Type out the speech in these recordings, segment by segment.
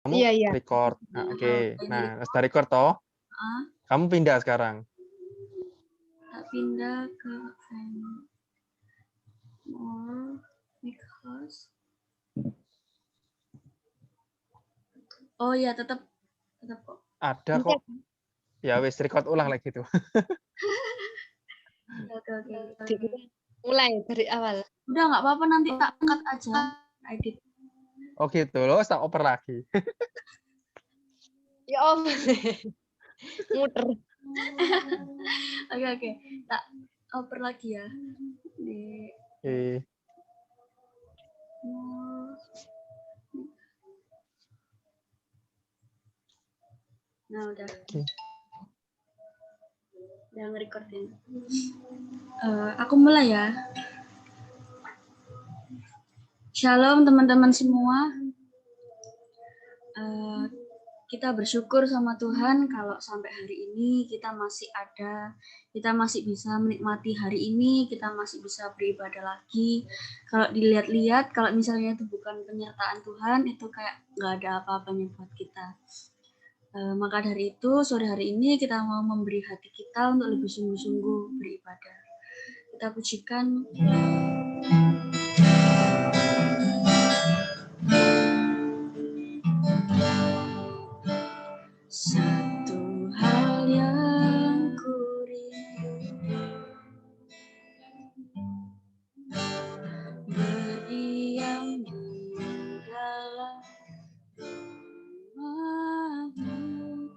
Kamu Iya iya. record. Nah, oke. Oke, Nah, record. sudah record toh, Ah, kamu pindah sekarang. tak pindah ke venue. More because. Oh ya, tetap kok. Ada kok. Ya wis record ulang lagi gitu. Oke. Mulai dari awal. Udah nggak apa-apa, nanti tak cut aja, edit. Oh gitu loh, tak oper lagi. Ya om. Muter. Oke, tak oper lagi ya. Di Oke. Nah, udah. Oke. Udah nge-recordin. Aku mulai ya. Shalom teman-teman semua. Kita bersyukur sama Tuhan kalau sampai hari ini kita masih ada, kita masih bisa menikmati hari ini, kita masih bisa beribadah lagi. Kalau dilihat-lihat, kalau misalnya itu bukan penyertaan Tuhan, itu kayak nggak ada apa-apanya buat kita. Maka dari itu, sore hari ini kita mau memberi hati kita untuk lebih sungguh-sungguh beribadah. Kita pujikan. Satu hal yang ku rindu, berdiam di dalam rumah-Mu.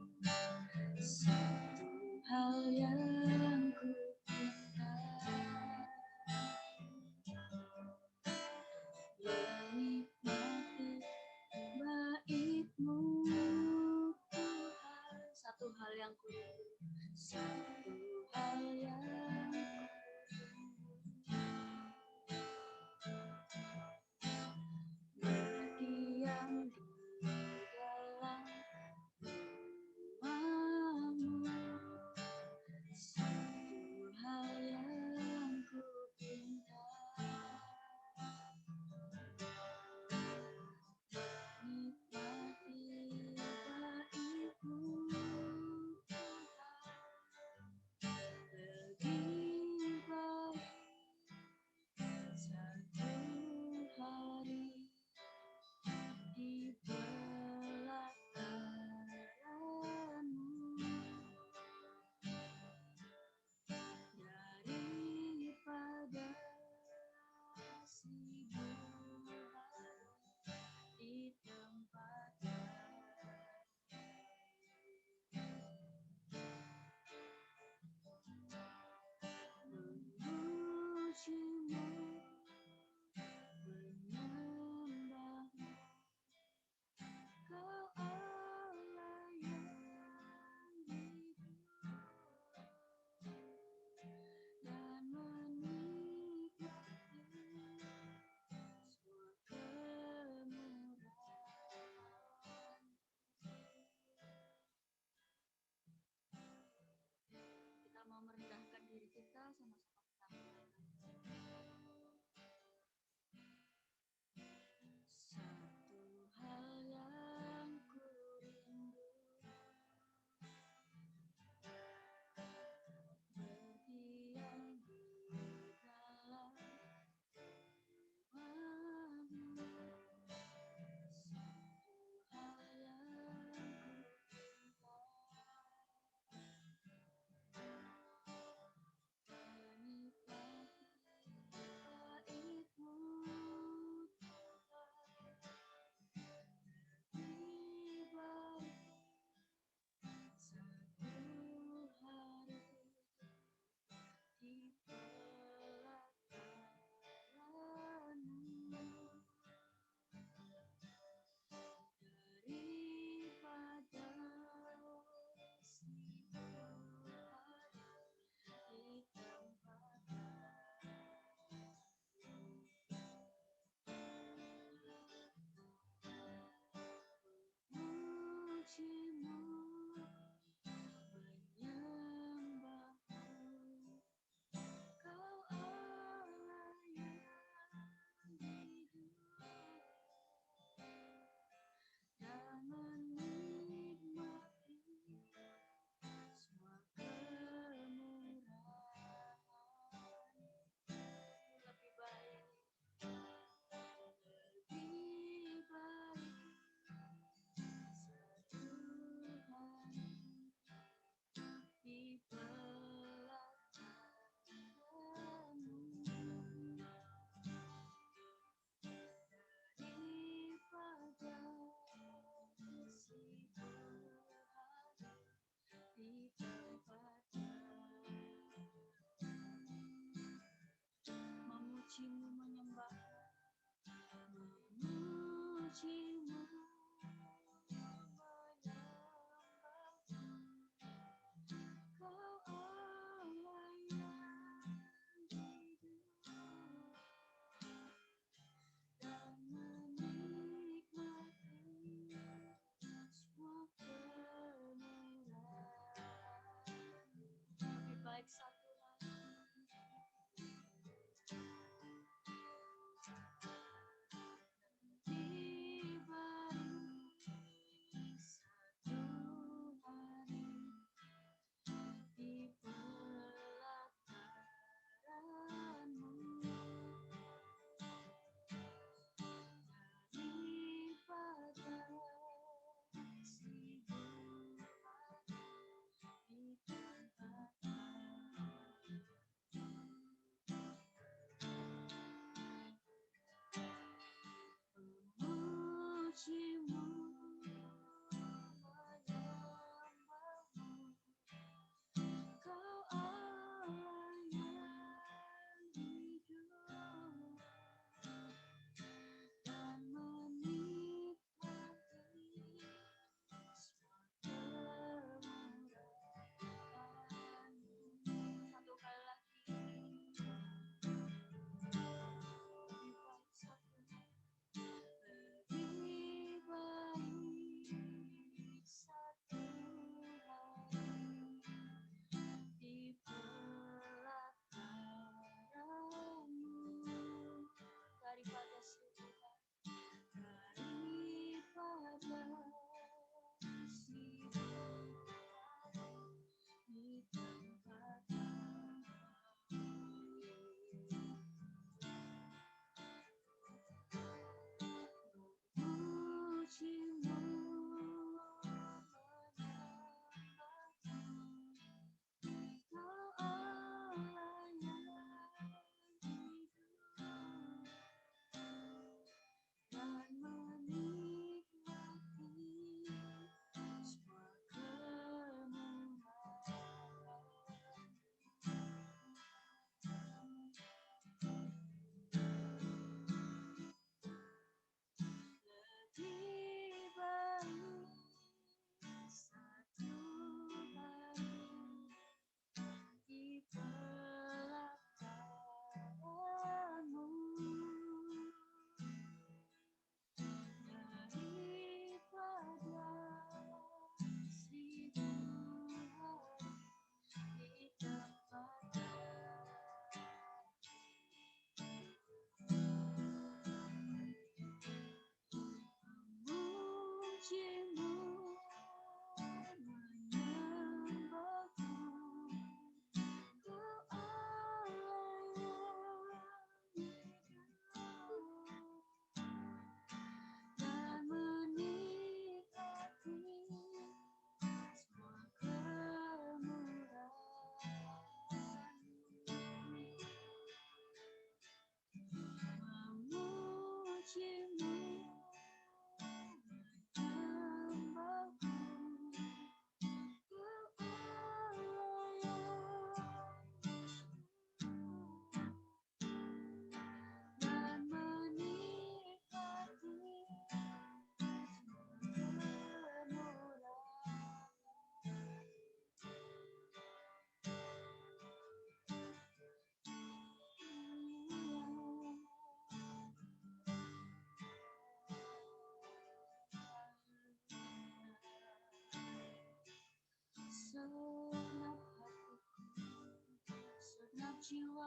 Satu hal yang ku cinta, menikmati bait-Mu Tuhan. Satu hal yang ku rindu, satu hal yang berdiam di dalam rumah-Mu. Satu hal yang ku pinta, nikmati bait-Mu Tuhan.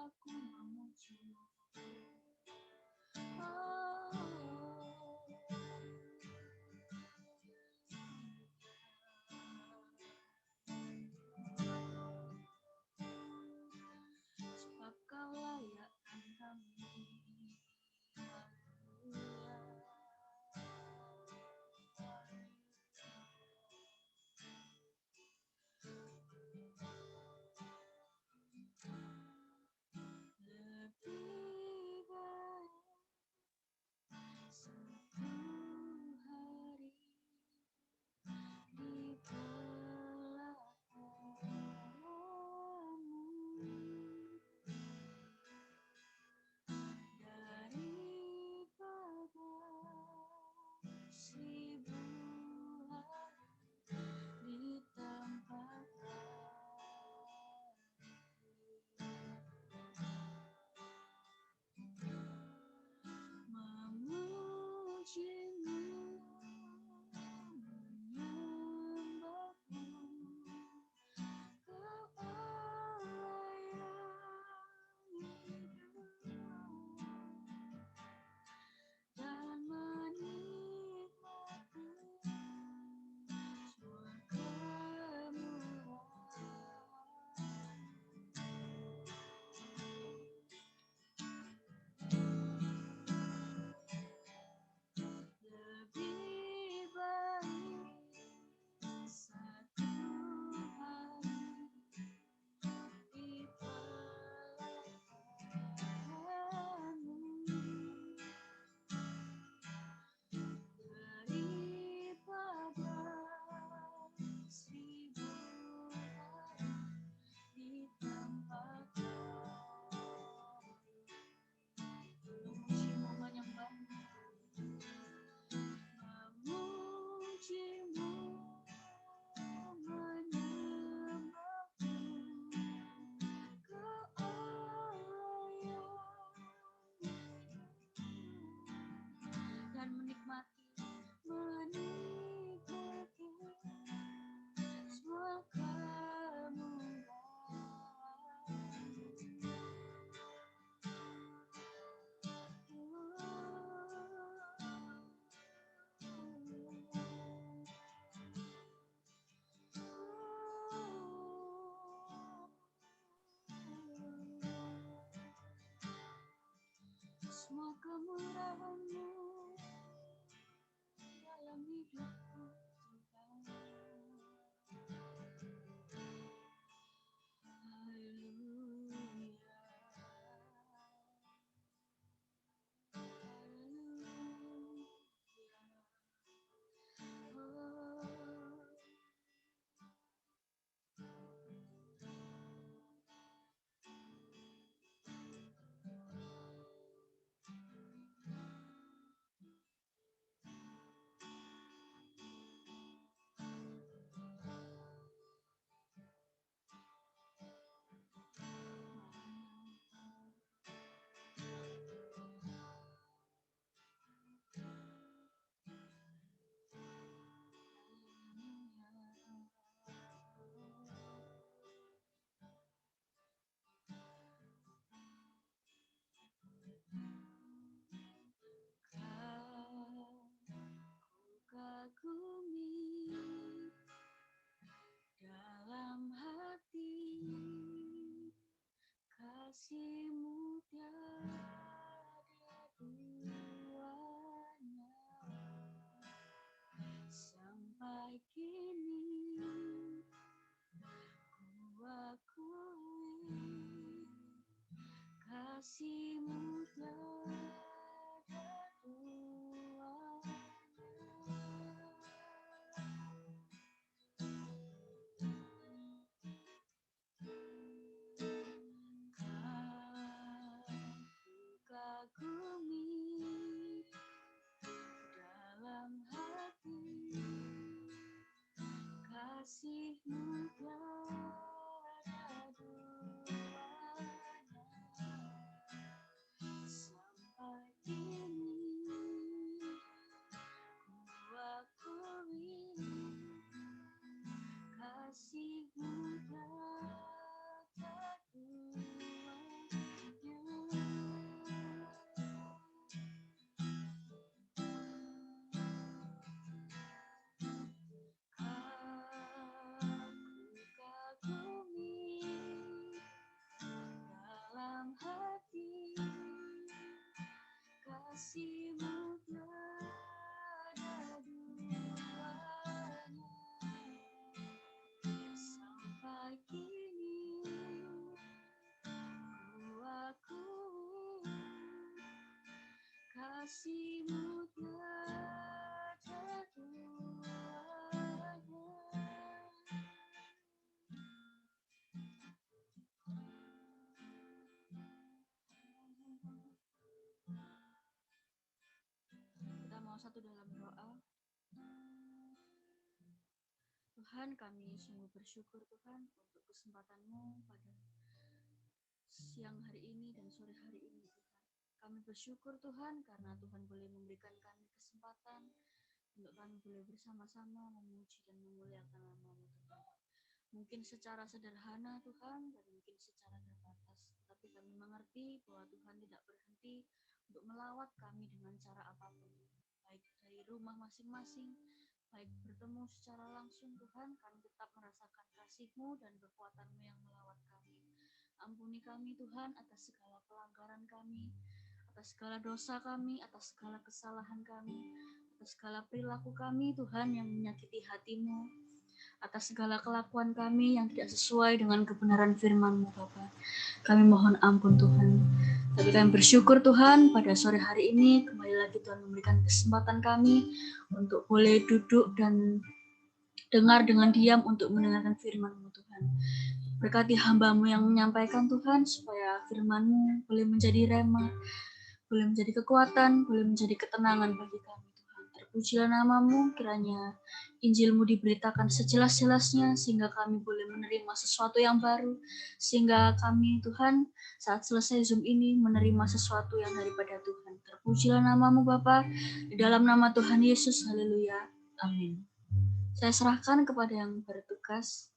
aku memuji. Oh, sebab kau layakkan kami. Lebih baik satu hari di pelataranmu daripada 1000 hari di tempat memujimu, menyembahmu. Kau Allah yang hidup dan menikmati semua lebih baik satu hari di pelataranmu daripada 1000 hari di tempat memujimu, menyembahmu, memujimu, menyembahmu. Kau Allah yang hidup dan menikmati semua kemuliaan. Semua kemuliaan-Mu dalam hidupku, Tuhan. Haleluya. Kagumi dalam hati, kasih-Mu tiada duanya. Sampai kini ku akui kasih-Mu tiada duanya. Kagumi dalam hati, kasih-Mu tiada duanya. kasih-Mu tiada duanya. Sampai kini ku akui kasih-Mu tiada duanya. Kita mau satu dalam doa. Tuhan, kami sungguh bersyukur Tuhan untuk kesempatan-Mu pada siang hari ini dan sore hari ini Tuhan. Kami bersyukur Tuhan karena Tuhan boleh memberikan kami kesempatan untuk kami boleh bersama-sama memuji dan memuliakan nama-Mu Tuhan. Mungkin secara sederhana Tuhan dan mungkin secara terbatas, tapi kami mengerti bahwa Tuhan tidak berhenti untuk melawat kami dengan cara apapun, baik dari rumah masing-masing, baik bertemu secara langsung Tuhan, kami tetap merasakan kasih-Mu dan kekuatan-Mu yang melawat kami. Ampuni kami Tuhan atas segala pelanggaran kami, atas segala dosa kami, atas segala kesalahan kami, atas segala perilaku kami Tuhan yang menyakiti hati-Mu, atas segala kelakuan kami yang tidak sesuai dengan kebenaran firman-Mu Bapa. Kami mohon ampun Tuhan. Tapi kami bersyukur Tuhan pada sore hari ini kembali lagi Tuhan memberikan kesempatan kami untuk boleh duduk dan dengar dengan diam untuk mendengarkan firman-Mu Tuhan. Berkati hamba-Mu yang menyampaikan Tuhan supaya firman-Mu boleh menjadi rema, boleh menjadi kekuatan, boleh menjadi ketenangan bagi kami Tuhan. Terpujilah nama-Mu, kiranya Injil-Mu diberitakan sejelas-jelasnya sehingga kami boleh menerima sesuatu yang baru, sehingga kami Tuhan saat selesai Zoom ini menerima sesuatu yang daripada Tuhan. Terpujilah nama-Mu Bapa, di dalam nama Tuhan Yesus, haleluya, amin. Saya serahkan kepada yang bertugas.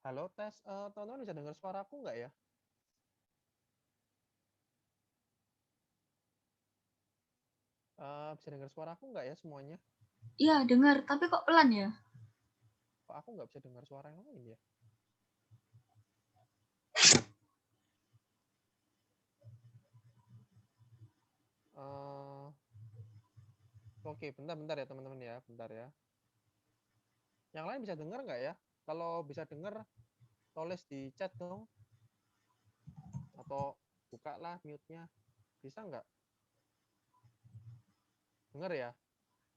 Halo, tes. Teman-teman bisa dengar suaraku nggak ya? Bisa dengar suaraku nggak ya semuanya? Iya, dengar, tapi kok pelan ya? Kok aku nggak bisa dengar suara yang lain ya? Oke, bentar ya teman-teman ya, bentar ya. Yang lain bisa dengar nggak ya? Kalau bisa dengar, tulis di chat dong. Atau buka lah mute-nya. Bisa nggak? Dengar ya?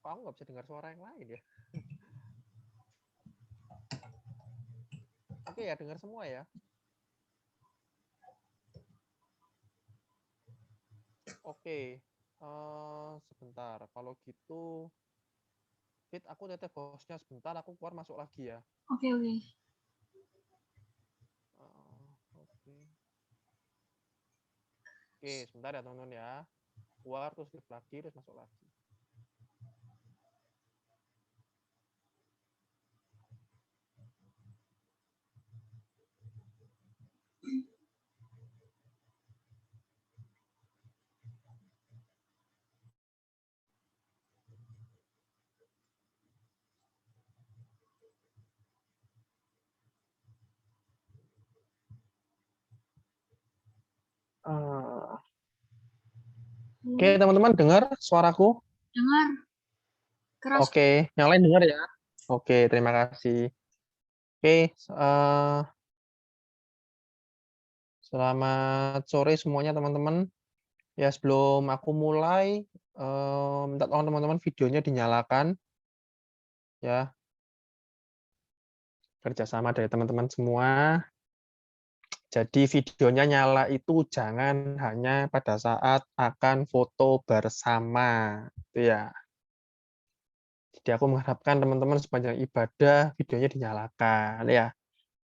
Kok aku nggak bisa dengar suara yang lain ya? Oke ya, dengar semua ya. Oke, sebentar. Kalau gitu, Fit, aku tetep hostnya sebentar. Aku keluar masuk lagi ya. Oke. Oke, sebentar ya teman-teman ya. Keluar terus live lagi, terus masuk lagi. Oke, teman-teman dengar suaraku? Dengar. Keras. Oke, yang lain dengar ya? Oke, terima kasih. Oke, selamat sore semuanya teman-teman. Ya, sebelum aku mulai, minta tolong teman-teman videonya dinyalakan. Ya, kerjasama dari teman-teman semua. Jadi videonya nyala itu jangan hanya pada saat akan foto bersama. Itu ya. Jadi aku mengharapkan teman-teman sepanjang ibadah videonya dinyalakan ya.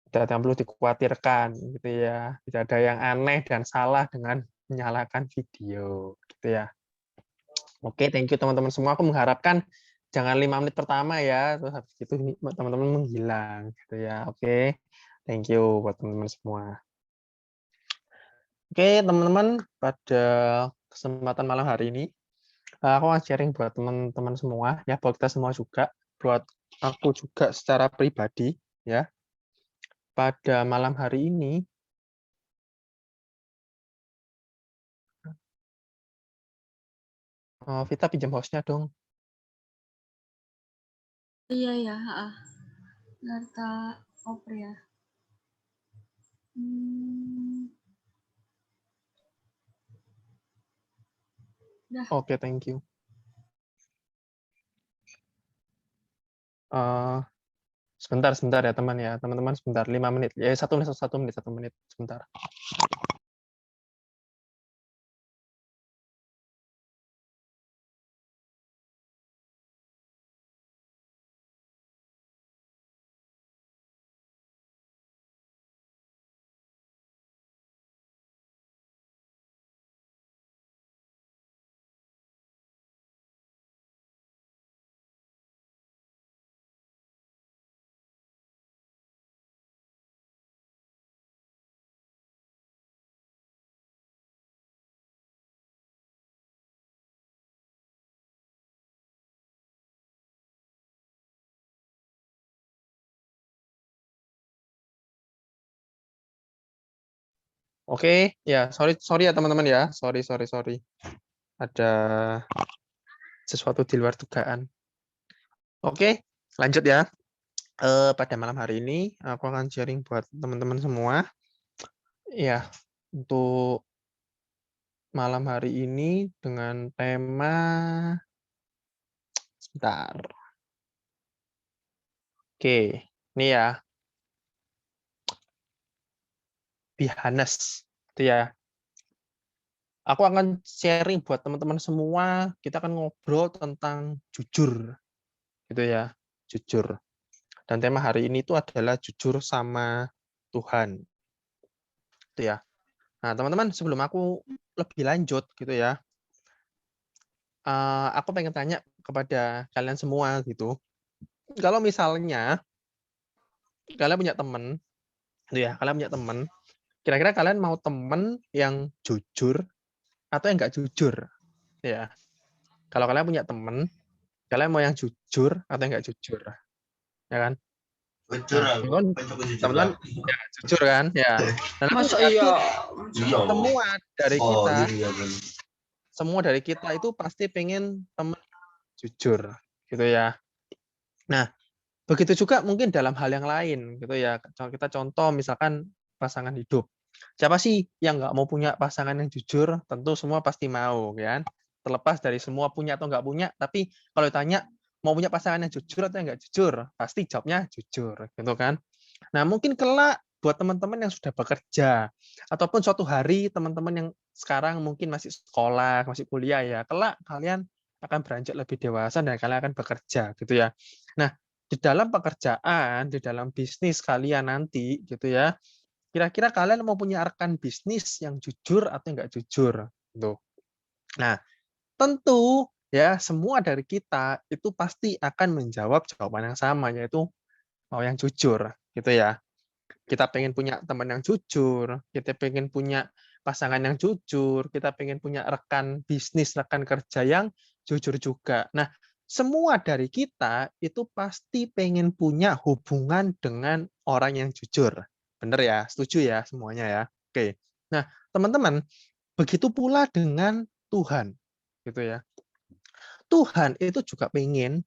Tidak yang perlu dikhawatirkan gitu ya. Tidak ada yang aneh dan salah dengan menyalakan video gitu ya. Oke, thank you teman-teman semua. Aku mengharapkan jangan 5 menit pertama ya, terus habis itu teman-teman menghilang gitu ya. Oke. Thank you buat teman-teman semua. Oke, teman-teman, pada kesempatan malam hari ini aku akan sharing buat teman-teman semua ya, buat kita semua juga, buat aku juga secara pribadi ya. pada malam hari ini, Vita pinjam host-nya dong. Iya ya, Narta oper ya. Dah. Oke, thank you. Sebentar ya teman-teman sebentar, 5 menit. Ya, 1 menit, sebentar. Oke, ya sorry ya teman-teman ya, sorry. Ada sesuatu di luar dugaan. Oke, lanjut ya. Pada malam hari ini aku akan sharing buat teman-teman semua. Ya, untuk malam hari ini dengan tema sebentar. Oke, ini ya. Be honest, itu ya. Aku akan sharing buat teman-teman semua, kita akan ngobrol tentang jujur, gitu ya, jujur. Dan tema hari ini itu adalah jujur sama Tuhan, gitu ya. Nah, teman-teman, sebelum aku lebih lanjut, gitu ya, aku pengen tanya kepada kalian semua, gitu. Kalau misalnya kalian punya teman, gitu ya, kira-kira kalian mau teman yang jujur atau yang nggak jujur, ya? Kalau kalian punya teman, kalian mau yang jujur atau yang nggak jujur, ya kan? Jujur Nah, aku, teman-teman ya jujur kan, ya. Dan aku Masa yakin iya semua dari oh kita, iya kan semua dari kita itu pasti pengen teman jujur, gitu ya. Nah, begitu juga mungkin dalam hal yang lain, gitu ya. Kita contoh misalkan pasangan hidup. Siapa sih yang nggak mau punya pasangan yang jujur? Tentu semua pasti mau, kan? Terlepas dari semua punya atau nggak punya, tapi kalau ditanya mau punya pasangan yang jujur atau yang nggak jujur, pasti jawabnya jujur, gitu kan? Nah, mungkin kelak buat teman-teman yang sudah bekerja, ataupun suatu hari teman-teman yang sekarang mungkin masih sekolah, masih kuliah ya, kelak kalian akan beranjak lebih dewasa dan kalian akan bekerja, gitu ya. Nah, di dalam pekerjaan, di dalam bisnis kalian nanti, gitu ya, kira-kira kalian mau punya rekan bisnis yang jujur atau nggak jujur, gitu. Nah, tentu ya semua dari kita itu pasti akan menjawab jawaban yang sama, yaitu mau yang jujur, gitu ya. Kita pengen punya teman yang jujur, kita pengen punya pasangan yang jujur, kita pengen punya rekan bisnis, rekan kerja yang jujur juga. Nah, semua dari kita itu pasti pengen punya hubungan dengan orang yang jujur. Bener ya? Setuju ya semuanya ya? Oke. Nah, teman-teman, begitu pula dengan Tuhan. Gitu ya. Tuhan itu juga pengen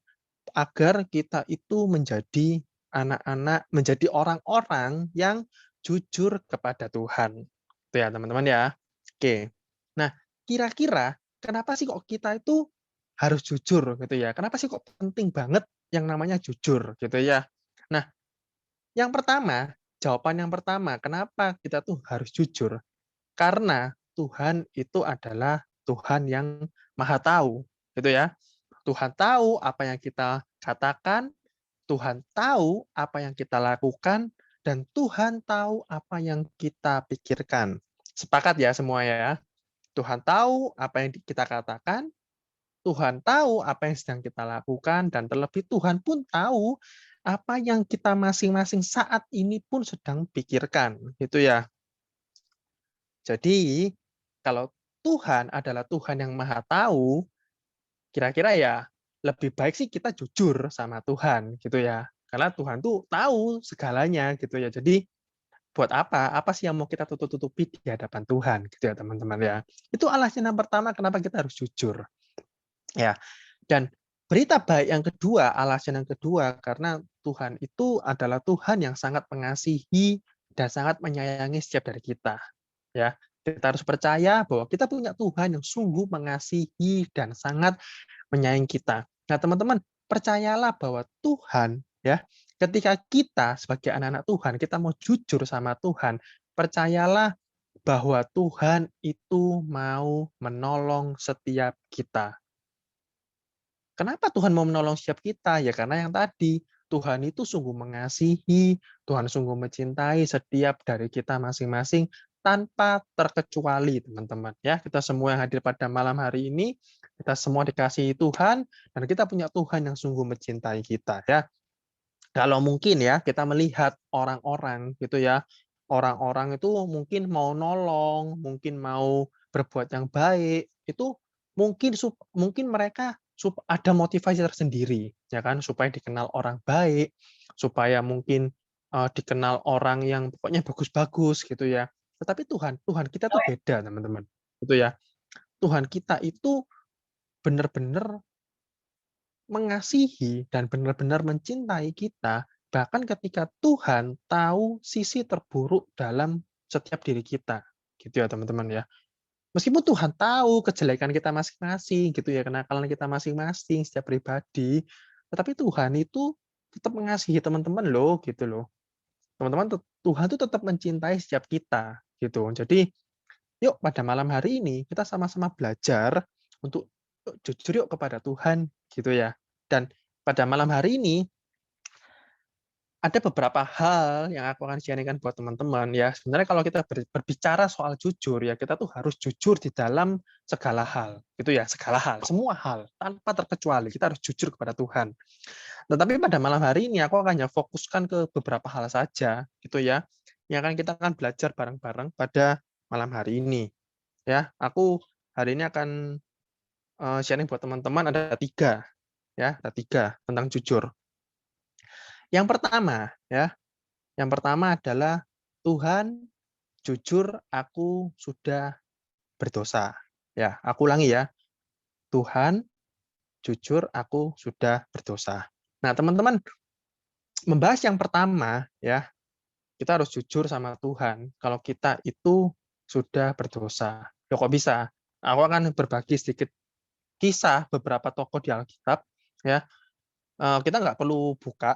agar kita itu menjadi anak-anak, menjadi orang-orang yang jujur kepada Tuhan. Itu ya, teman-teman ya. Oke. Nah, kira-kira kenapa sih kok kita itu harus jujur gitu ya? Kenapa sih kok penting banget yang namanya jujur gitu ya? Nah, jawaban yang pertama, kenapa kita tuh harus jujur? Karena Tuhan itu adalah Tuhan yang Maha Tahu, gitu ya. Tuhan tahu apa yang kita katakan, Tuhan tahu apa yang kita lakukan, dan Tuhan tahu apa yang kita pikirkan. Sepakat ya semua ya? Tuhan tahu apa yang kita katakan, Tuhan tahu apa yang sedang kita lakukan, dan terlebih Tuhan pun tahu apa yang kita masing-masing saat ini pun sedang pikirkan. Gitu ya. Jadi, kalau Tuhan adalah Tuhan yang Maha Tahu, kira-kira ya lebih baik sih kita jujur sama Tuhan gitu ya. Karena Tuhan tuh tahu segalanya gitu ya. Jadi buat apa? Apa sih yang mau kita tutup-tutupi di hadapan Tuhan, gitu ya teman-teman ya. Itu alasan yang pertama kenapa kita harus jujur. Ya. Dan berita baik yang kedua, alasan yang kedua, karena Tuhan itu adalah Tuhan yang sangat mengasihi dan sangat menyayangi setiap dari kita. Ya, kita harus percaya bahwa kita punya Tuhan yang sungguh mengasihi dan sangat menyayangi kita. Nah, teman-teman, percayalah bahwa Tuhan, ya, ketika kita sebagai anak-anak Tuhan, kita mau jujur sama Tuhan, percayalah bahwa Tuhan itu mau menolong setiap kita. Kenapa Tuhan mau menolong setiap kita? Ya karena yang tadi, Tuhan itu sungguh mengasihi, Tuhan sungguh mencintai setiap dari kita masing-masing tanpa terkecuali, teman-teman. Ya, kita semua yang hadir pada malam hari ini, kita semua dikasihi Tuhan dan kita punya Tuhan yang sungguh mencintai kita, ya. Kalau mungkin ya kita melihat orang-orang gitu ya, orang-orang itu mungkin mau nolong, mungkin mau berbuat yang baik, itu mungkin mereka ada motivasi tersendiri, ya kan, supaya dikenal orang baik, supaya mungkin dikenal orang yang pokoknya bagus-bagus gitu ya. Tetapi Tuhan kita tuh beda, teman-teman. Gitu ya. Tuhan kita itu benar-benar mengasihi dan benar-benar mencintai kita, bahkan ketika Tuhan tahu sisi terburuk dalam setiap diri kita, gitu ya teman-teman ya. Meskipun Tuhan tahu kejelekan kita masing-masing, gitu ya, kenakalan kita masing-masing, setiap pribadi, tetapi Tuhan itu tetap mengasihi teman-teman loh, gitu loh. Teman-teman, Tuhan itu tetap mencintai setiap kita, gitu. Jadi, yuk pada malam hari ini kita sama-sama belajar untuk jujur yuk kepada Tuhan, gitu ya. Dan pada malam hari ini ada beberapa hal yang aku akan sharing-kan buat teman-teman ya. Sebenarnya kalau kita berbicara soal jujur ya, kita tuh harus jujur di dalam segala hal, gitu ya, segala hal, semua hal tanpa terkecuali kita harus jujur kepada Tuhan. Tetapi pada malam hari ini aku akan hanya fokuskan ke beberapa hal saja, gitu ya, yang kita akan belajar bareng-bareng pada malam hari ini. Ya, aku hari ini akan sharing buat teman-teman ada 3 ya, ada 3 tentang jujur. Yang pertama ya, yang pertama adalah Tuhan, jujur aku sudah berdosa. Ya, aku ulangi ya. Tuhan, jujur aku sudah berdosa. Nah, teman-teman, membahas yang pertama ya, kita harus jujur sama Tuhan kalau kita itu sudah berdosa. Loh, kok bisa? Aku akan berbagi sedikit kisah beberapa tokoh di Alkitab ya. Kita nggak perlu buka,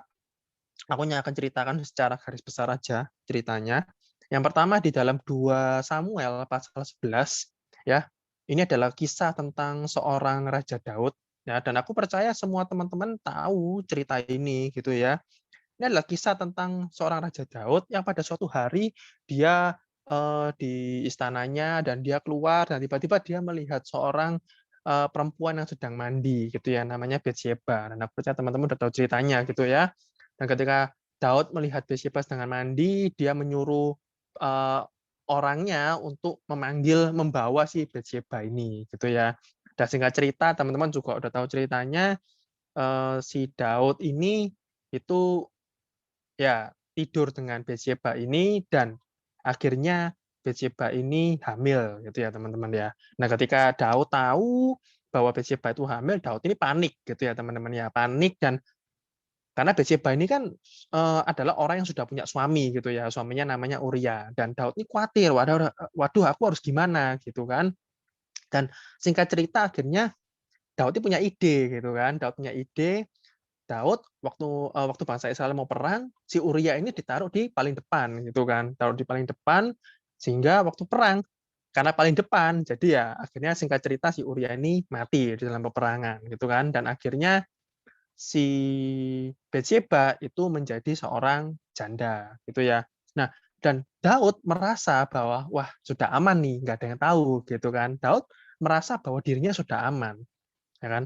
aku hanya akan ceritakan secara garis besar aja ceritanya. Yang pertama di dalam 2 Samuel pasal 11 ya. Ini adalah kisah tentang seorang Raja Daud ya, dan aku percaya semua teman-teman tahu cerita ini gitu ya. Ini adalah kisah tentang seorang Raja Daud yang pada suatu hari dia di istananya dan dia keluar dan tiba-tiba dia melihat seorang perempuan yang sedang mandi gitu ya, namanya Batsyeba. Dan aku percaya teman-teman udah tahu ceritanya gitu ya. Dan ketika Daud melihat Batsyeba sedang mandi, dia menyuruh orangnya untuk membawa si Batsyeba ini gitu ya. Dan singkat cerita teman-teman juga udah tahu ceritanya, si Daud ini itu ya tidur dengan Batsyeba ini dan akhirnya Batsyeba ini hamil gitu ya teman-teman ya. Nah, ketika Daud tahu bahwa Batsyeba itu hamil, Daud ini panik gitu ya teman-teman ya, panik. Dan karena Batsyeba ini kan adalah orang yang sudah punya suami gitu ya, suaminya namanya Uria, dan Daud ini khawatir, waduh aku harus gimana gitu kan. Dan singkat cerita akhirnya Daud ini punya ide gitu kan, Daud punya ide. Daud waktu bangsa Israel mau perang, si Uria ini ditaruh di paling depan gitu kan, taruh di paling depan sehingga waktu perang karena paling depan, jadi ya akhirnya singkat cerita si Uria ini mati di dalam peperangan gitu kan, dan akhirnya si Batsyeba itu menjadi seorang janda gitu ya. Nah, dan Daud merasa bahwa wah sudah aman nih, nggak ada yang tahu gitu kan. Daud merasa bahwa dirinya sudah aman, ya kan.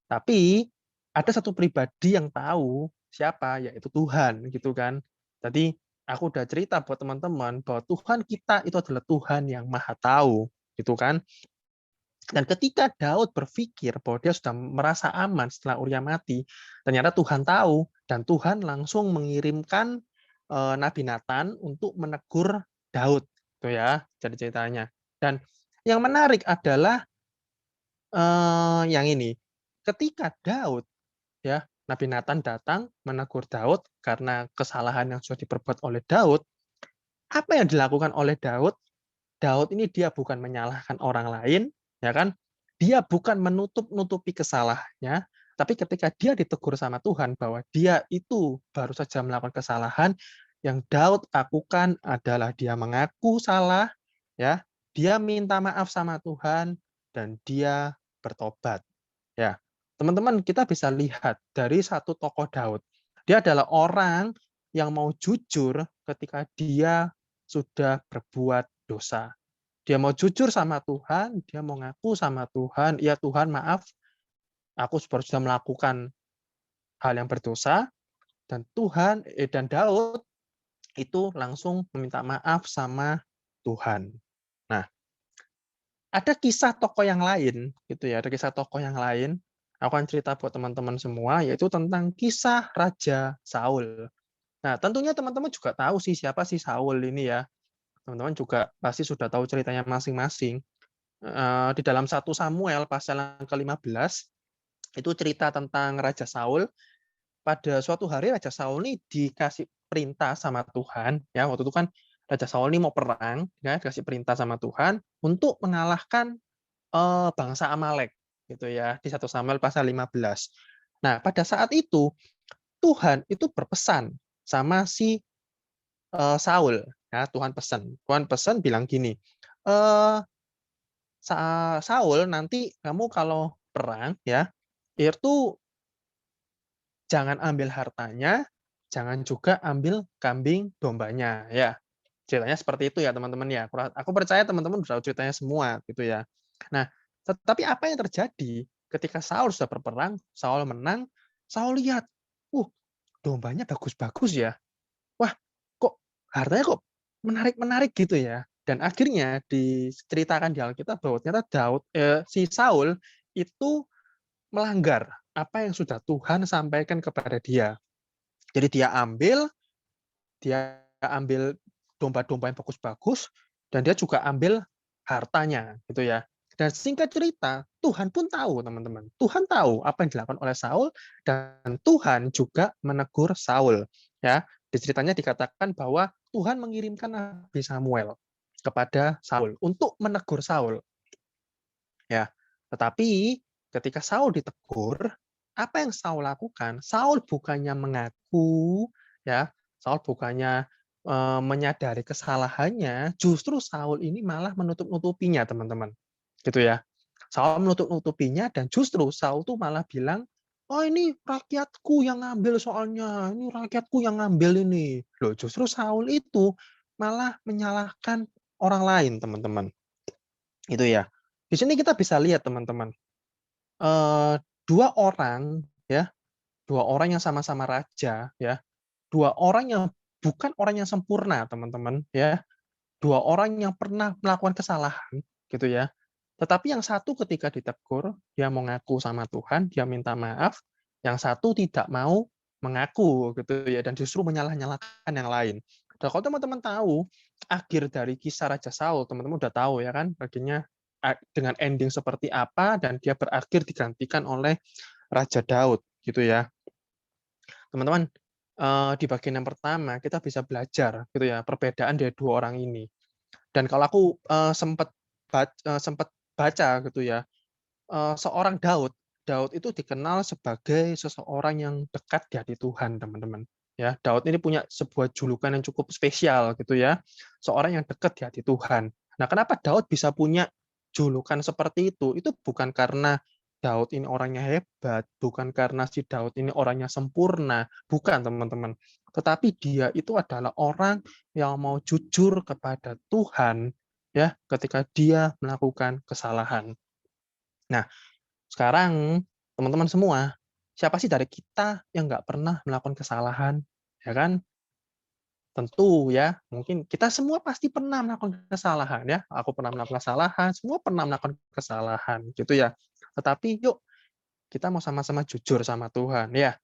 Tapi ada satu pribadi yang tahu siapa, yaitu Tuhan gitu kan. Jadi aku udah cerita buat teman-teman bahwa Tuhan kita itu adalah Tuhan yang Maha Tahu gitu kan. Dan ketika Daud berpikir bahwa dia sudah merasa aman setelah Uria mati, ternyata Tuhan tahu dan Tuhan langsung mengirimkan Nabi Nathan untuk menegur Daud, gitu ya, jadi ceritanya. Dan yang menarik adalah yang ini, ketika Daud, ya, Nabi Nathan datang menegur Daud karena kesalahan yang sudah diperbuat oleh Daud, apa yang dilakukan oleh Daud? Daud ini dia bukan menyalahkan orang lain, ya kan? Dia bukan menutup-nutupi kesalahannya, tapi ketika dia ditegur sama Tuhan bahwa dia itu baru saja melakukan kesalahan, yang Daud lakukan adalah dia mengaku salah, ya, dia minta maaf sama Tuhan dan dia bertobat. Ya, teman-teman kita bisa lihat dari satu tokoh Daud. Dia adalah orang yang mau jujur ketika dia sudah berbuat dosa. Dia mau jujur sama Tuhan, dia mau ngaku sama Tuhan, ya Tuhan maaf, aku baru sudah melakukan hal yang berdosa, dan dan Daud itu langsung meminta maaf sama Tuhan. Nah, ada kisah tokoh yang lain, gitu ya, ada kisah tokoh yang lain. Aku akan cerita buat teman-teman semua, yaitu tentang kisah Raja Saul. Nah, tentunya teman-teman juga tahu sih siapa sih Saul ini ya. Teman-teman juga pasti sudah tahu ceritanya masing-masing. Di dalam 1 Samuel pasal yang ke-15 itu cerita tentang Raja Saul. Pada suatu hari Raja Saul ini dikasih perintah sama Tuhan, ya waktu itu kan Raja Saul ini mau perang, ya dikasih perintah sama Tuhan untuk mengalahkan bangsa Amalek, gitu ya di 1 Samuel pasal 15. Nah pada saat itu Tuhan itu berpesan sama si Saul, ya Tuhan pesan bilang gini, eh Saul nanti kamu kalau perang ya itu jangan ambil hartanya, jangan juga ambil kambing dombanya, ya. Ceritanya seperti itu ya, teman-teman ya. Aku percaya teman-teman sudah tahu ceritanya semua, gitu ya. Nah, tetapi apa yang terjadi ketika Saul sudah berperang, Saul menang, Saul lihat, dombanya bagus-bagus ya. Wah, kok hartanya kok menarik-menarik gitu ya. Dan akhirnya diceritakan di Alkitab bahwa ternyata si Saul itu melanggar apa yang sudah Tuhan sampaikan kepada dia. Jadi dia ambil domba-domba yang bagus-bagus dan dia juga ambil hartanya gitu ya. Dan singkat cerita, Tuhan pun tahu, teman-teman. Tuhan tahu apa yang dilakukan oleh Saul dan Tuhan juga menegur Saul. Ya, di ceritanya dikatakan bahwa Tuhan mengirimkan Nabi Samuel kepada Saul untuk menegur Saul. Ya, tetapi ketika Saul ditegur, apa yang Saul lakukan? Saul bukannya mengaku, ya, Saul bukannya menyadari kesalahannya, justru Saul ini malah menutup-nutupinya, teman-teman. Gitu ya. Saul menutup-nutupinya dan justru Saul tuh malah bilang, "Oh, ini rakyatku yang ngambil soalnya. Ini rakyatku yang ngambil ini." Loh, justru Saul itu malah menyalahkan orang lain, teman-teman. Itu ya. Di sini kita bisa lihat, teman-teman, dua orang ya, dua orang yang sama-sama raja ya, dua orang yang bukan orang yang sempurna, teman-teman ya, dua orang yang pernah melakukan kesalahan gitu ya. Tetapi yang satu ketika ditegur, dia mau ngaku sama Tuhan, dia minta maaf, yang satu tidak mau mengaku gitu ya dan justru menyalah-nyalahkan yang lain. Dan kalau teman-teman tahu akhir dari kisah Raja Saul, teman-teman udah tahu ya kan, akhirnya dengan ending seperti apa dan dia berakhir digantikan oleh Raja Daud gitu ya. Teman-teman, di bagian yang pertama kita bisa belajar gitu ya perbedaan dari dua orang ini. Dan kalau aku sempat baca gitu ya, seorang Daud, Daud itu dikenal sebagai seseorang yang dekat di hati Tuhan, teman-teman. Ya, Daud ini punya sebuah julukan yang cukup spesial gitu ya, seorang yang dekat di hati Tuhan. Nah, kenapa Daud bisa punya julukan seperti itu? Itu bukan karena Daud ini orangnya hebat, bukan karena si Daud ini orangnya sempurna, bukan, teman-teman. Tetapi dia itu adalah orang yang mau jujur kepada Tuhan ya ketika dia melakukan kesalahan. Nah, sekarang teman-teman semua, siapa sih dari kita yang nggak pernah melakukan kesalahan, ya kan? Tentu ya, mungkin kita semua pasti pernah melakukan kesalahan ya. Aku pernah melakukan kesalahan, semua pernah melakukan kesalahan, gitu ya. Tetapi yuk kita mau sama-sama jujur sama Tuhan ya.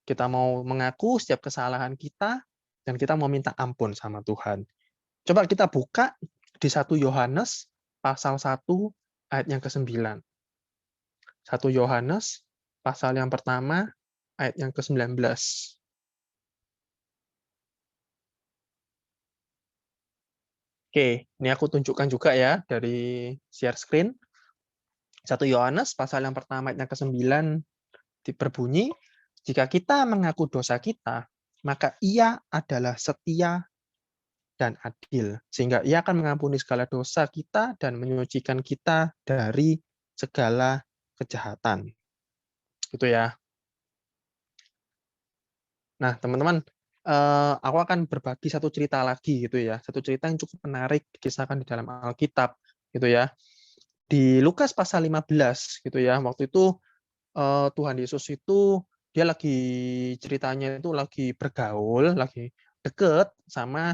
Kita mau mengaku setiap kesalahan kita, dan kita mau minta ampun sama Tuhan. Coba kita buka di 1 Yohanes pasal 1 ayat yang ke-9. 1 Yohanes pasal yang pertama ayat yang ke-19. Oke, ini aku tunjukkan juga ya dari share screen. 1 Yohanes pasal yang pertama ayat yang ke-9 berbunyi, jika kita mengaku dosa kita, maka Ia adalah setia dan adil, sehingga Ia akan mengampuni segala dosa kita dan menyucikan kita dari segala kejahatan. Gitu ya. Nah, teman-teman, aku akan berbagi satu cerita lagi gitu ya, satu cerita yang cukup menarik dikisahkan di dalam Alkitab gitu ya. Di Lukas pasal 15 gitu ya, waktu itu Tuhan Yesus itu dia lagi ceritanya itu lagi bergaul, lagi deket sama